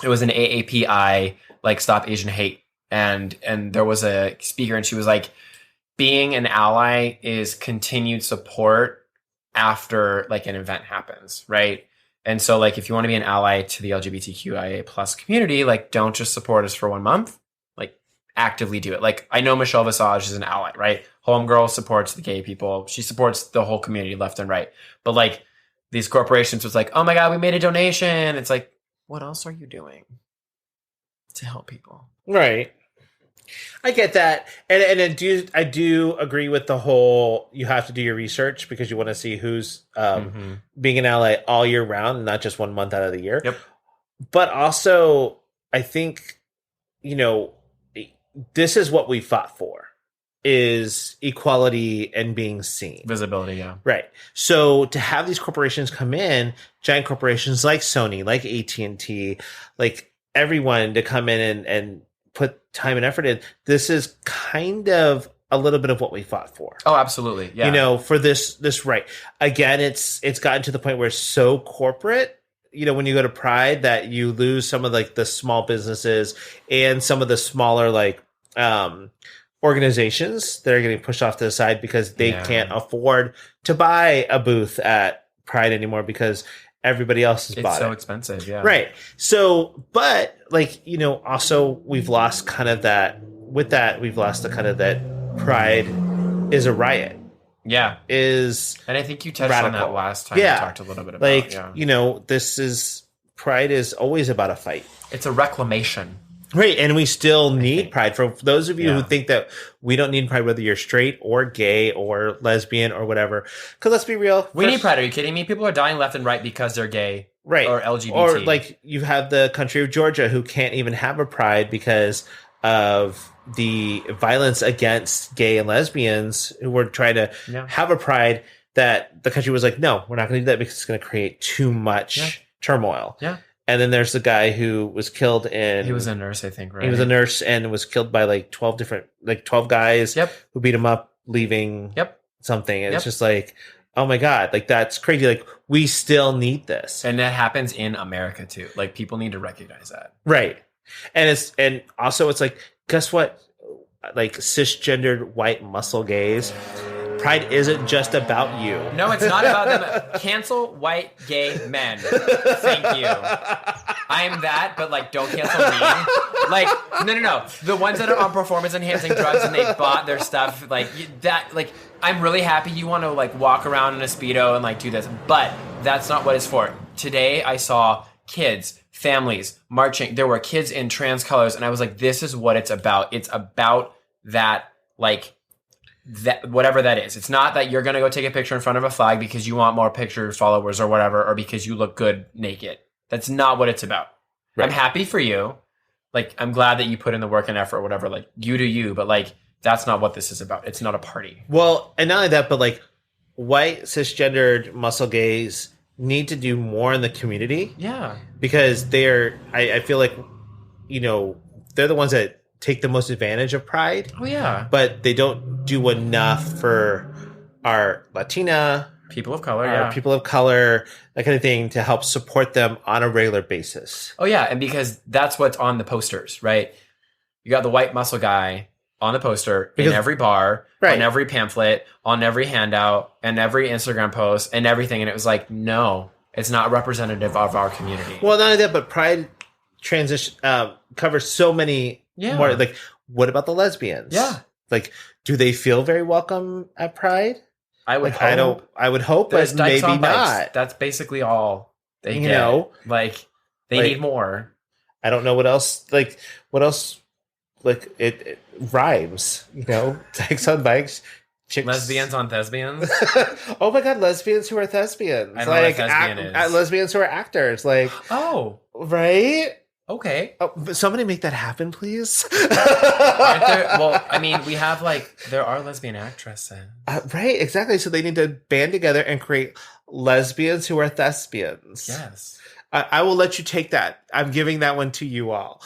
it was an AAPI, like Stop Asian Hate. And there was a speaker and she was like, being an ally is continued support after like an event happens, right? And so like if you want to be an ally to the LGBTQIA plus community, like don't just support us for 1 month, like actively do it. Like I know Michelle Visage is an ally, right? Homegirl supports the gay people. She supports the whole community left and right. But like these corporations was like, oh my God, we made a donation. It's like, what else are you doing to help people? Right. I get that, and I do agree with the whole. You have to do your research because you want to see who's being an ally all year round, not just 1 month out of the year. Yep. But also, I think this is what we fought for: is equality and being seen, Visibility. Yeah. right. So to have these corporations come in, giant corporations like Sony, like AT&T, like everyone to come in and put time and effort in, this is kind of a little bit of what we fought for. Oh, absolutely. Yeah. For this right. Again, it's gotten to the point where it's so corporate, when you go to Pride, that you lose some of like the small businesses and some of the smaller like organizations that are getting pushed off to the side because they can't afford to buy a booth at Pride anymore because everybody else has bought it. It's so expensive, yeah. Right. So, but like, also we've lost kind of that, with that, we've lost the kind of that Pride is a riot. Yeah. And I think you touched radical. on that last time. Yeah. We talked a little bit about Pride is always about a fight. It's a reclamation. Right, and we still need Pride. For those of you who think that we don't need Pride, whether you're straight or gay or lesbian or whatever, because let's be real. We need Pride. Are you kidding me? People are dying left and right because they're gay. Right. Or LGBT. Or like you have the country of Georgia who can't even have a Pride because of the violence against gay and lesbians who were trying to have a Pride, that the country was like, no, we're not going to do that because it's going to create too much turmoil. Yeah. And then there's the guy who was killed in... He was a nurse, I think, right? He was a nurse and was killed by like 12 guys who beat him up leaving something. And it's just like, oh my God, like that's crazy. Like we still need this. And that happens in America too. Like people need to recognize that. Right. And also it's like, guess what? Like cisgendered white muscle gays. Pride isn't just about you. No, it's not about them. Cancel white gay men. Thank you. I'm that, but like, don't cancel me. Like, no. The ones that are on performance enhancing drugs and they bought their stuff, like that. Like, I'm really happy you want to like walk around in a Speedo and like do this, but that's not what it's for. Today, I saw kids, families marching. There were kids in trans colors, and I was like, this is what it's about. It's about that, like. That whatever that is. It's not that you're going to go take a picture in front of a flag because you want more picture followers or whatever, or because you look good naked. That's not what it's about. Right. I'm happy for you. Like, I'm glad that you put in the work and effort or whatever. Like, you do you, but like, that's not what this is about. It's not a party. Well, and not only that, but like white cisgendered muscle gays need to do more in the community. Yeah. Because I feel like, they're the ones that take the most advantage of Pride. Oh, yeah. But they don't do enough for our Latina people of color, people of color, that kind of thing, to help support them on a regular basis. Oh, yeah. And because that's what's on the posters, right? You got the white muscle guy on the poster in every bar, on every pamphlet, on every handout, and every Instagram post, and everything. And it was like, no, it's not representative of our community. Well, not only that, but Pride covers so many more. Like, what about the lesbians? Yeah. Like, do they feel very welcome at Pride? I would hope. I would hope, but maybe not. That's basically all they get. Like, they need more. I don't know what else. Like, it rhymes. Dykes on bikes. Chicks. Lesbians on thespians. Oh my God, lesbians who are thespians. I don't know what a thespian is. Lesbians who are actors. Like, oh, right. Okay. Oh, but somebody make that happen, please. Aren't there, well, I mean, we have there are lesbian actresses. Right, exactly. So they need to band together and create lesbians who are thespians. Yes. I will let you take that. I'm giving that one to you all.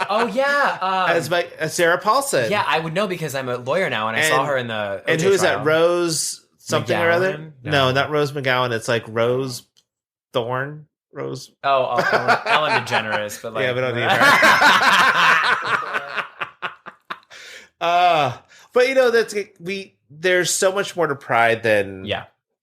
Oh yeah. As Sarah Paulson. Yeah, I would know because I'm a lawyer now, and I saw her in the OJ And who is trial. that? Rose something or other? McGowan? No, not Rose McGowan. It's like Rose Thorne. Rose. Oh, Ellen DeGeneres, but Yeah, we don't need her. But there's so much more to Pride than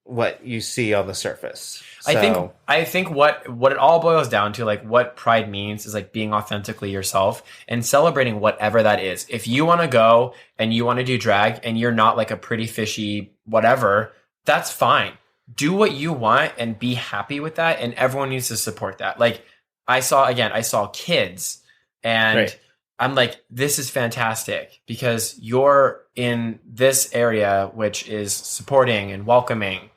what you see on the surface. So. I think what it all boils down to, like what Pride means, is like being authentically yourself and celebrating whatever that is. If you want to go and you want to do drag and you're not like a pretty fishy whatever, that's fine. Do what you want and be happy with that, and everyone needs to support that. Like I saw kids, and Right. I'm like, this is fantastic because you're in this area which is supporting and welcoming.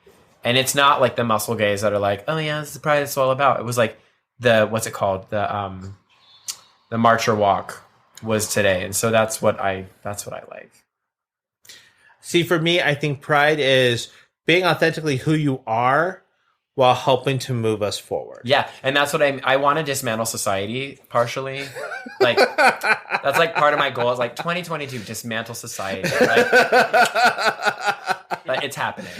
And it's not like the muscle gays that are like, oh yeah, this is Pride, it's all about. It was like what's it called? The March or Walk was today. And so that's what I like. See, for me, I think Pride is being authentically who you are while helping to move us forward. Yeah, and that's what I want to dismantle society partially. Like that's like part of my goal is like 2022 dismantle society. Like it's happening.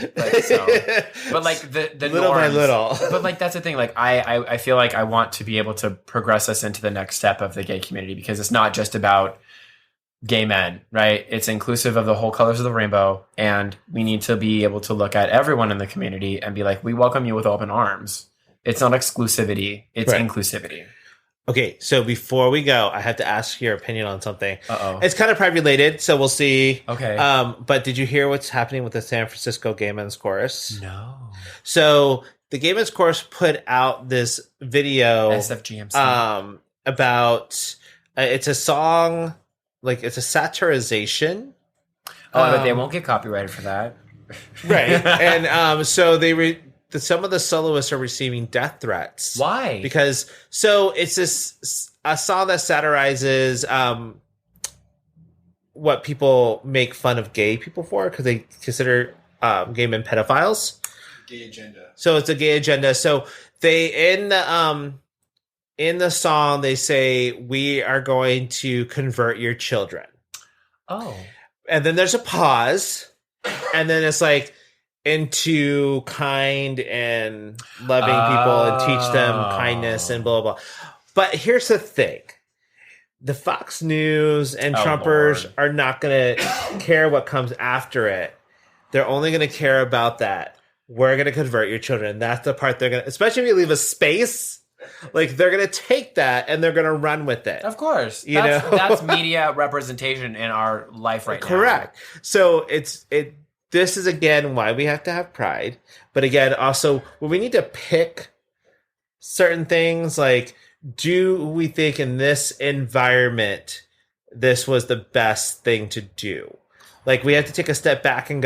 But like the little by norms, little. But like that's the thing. Like I feel like I want to be able to progress us into the next step of the gay community, because it's not just about gay men, right? It's inclusive of the whole colors of the rainbow, and we need to be able to look at everyone in the community and be like, we welcome you with open arms. It's not exclusivity, it's Right. inclusivity. Okay, so before we go, I have to ask your opinion on something. Uh-oh. It's kind of Pride related, so we'll see. Okay. But did you hear what's happening with the San Francisco Gay Men's Chorus? No. So the Gay Men's Chorus put out this video SFGMC. about it's a song, like it's a satirization. But they won't get copyrighted for that. Right. And so some of the soloists are receiving death threats. Why? Because it's a song that satirizes what people make fun of gay people for, because they consider gay men pedophiles. Gay agenda. So it's a gay agenda. So they in the song they say, we are going to convert your children. Oh. And then there's a pause, and then it's like, into kind and loving people and teach them kindness and blah, blah, blah. But here's the thing. The Fox News and Trumpers Lord. are not going to care what comes after it. They're only going to care about that. We're going to convert your children. That's the part they're going to, especially if you leave a space, like they're going to take that and they're going to run with it. Of course. You know? That's media representation in our life right now. Correct. So this is, again, why we have to have Pride. But again, also, when we need to pick certain things, like, do we think in this environment, this was the best thing to do? Like, we have to take a step back and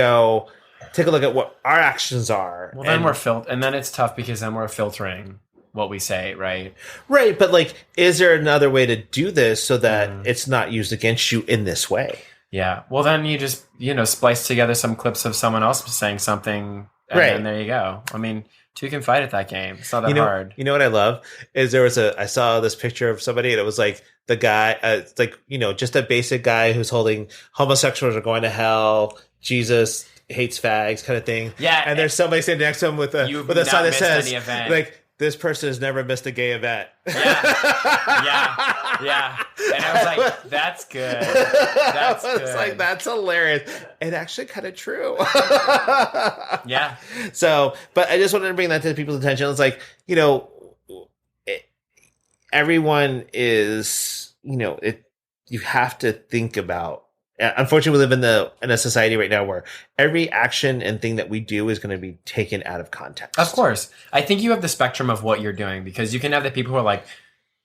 take a look at what our actions are. Well, then and then it's tough because then we're filtering what we say, right? Right, but, like, is there another way to do this so that it's not used against you in this way? Yeah. Well, then you just, splice together some clips of someone else saying something, and then there you go. I mean, two can fight at that game. It's not that hard. You know what I love is I saw this picture of somebody, and it was like the guy, just a basic guy who's holding homosexuals are going to hell, Jesus hates fags kind of thing. Yeah. And there's somebody sitting next to him with a sign that says, like, this person has never missed a gay event. Yeah. And I was like, that's good. That's good. It's like, that's hilarious. And actually kind of true. Yeah. So, but I just wanted to bring that to people's attention. It's like, everyone is, you have to think about. Unfortunately, we live in a society right now where every action and thing that we do is going to be taken out of context. Of course. I think you have the spectrum of what you're doing, because you can have the people who are like,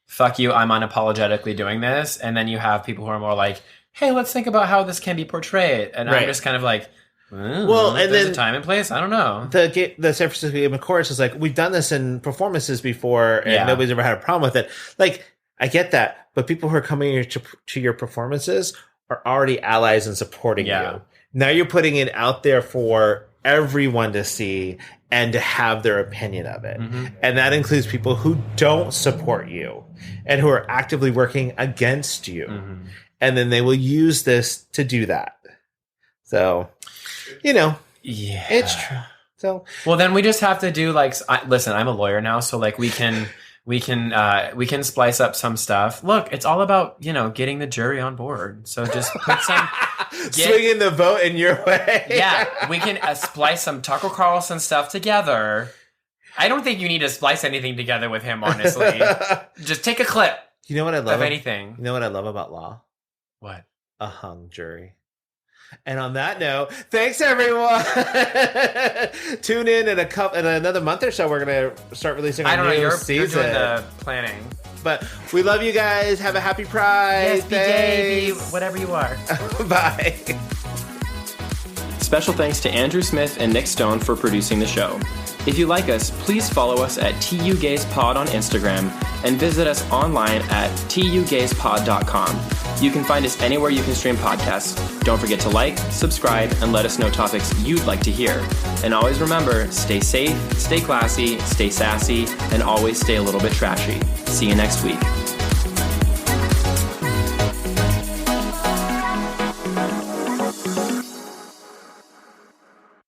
fuck you, I'm unapologetically doing this. And then you have people who are more like, hey, let's think about how this can be portrayed. And I'm just kind of like, Well, and there's then a time and place. I don't know. the San Francisco Game of Chorus is like, we've done this in performances before, and nobody's ever had a problem with it. Like, I get that, but people who are coming to your performances are already allies and supporting you. Now you're putting it out there for everyone to see and to have their opinion of it. And that includes people who don't support you and who are actively working against you. And then they will use this to do that. So, it's true. So, well, then we just have to do like, listen, I'm a lawyer now, so like we can splice up some stuff. Look, it's all about, getting the jury on board. So just put some swinging the vote in your way. Yeah, we can splice some Tucker Carlson stuff together. I don't think you need to splice anything together with him, honestly. Just take a clip. You know what I love of anything. You know what I love about law? What? A hung jury. And on that note, thanks everyone. Tune in in another month or so. We're gonna start releasing our new season. You're doing the planning. But we love you guys. Have a happy Pride. Yes, BJ, whatever you are. Bye. Special thanks to Andrew Smith and Nick Stone for producing the show. If you like us, please follow us at tugayspod on Instagram and visit us online at tugayspod.com. You can find us anywhere you can stream podcasts. Don't forget to like, subscribe, and let us know topics you'd like to hear. And always remember, stay safe, stay classy, stay sassy, and always stay a little bit trashy. See you next week.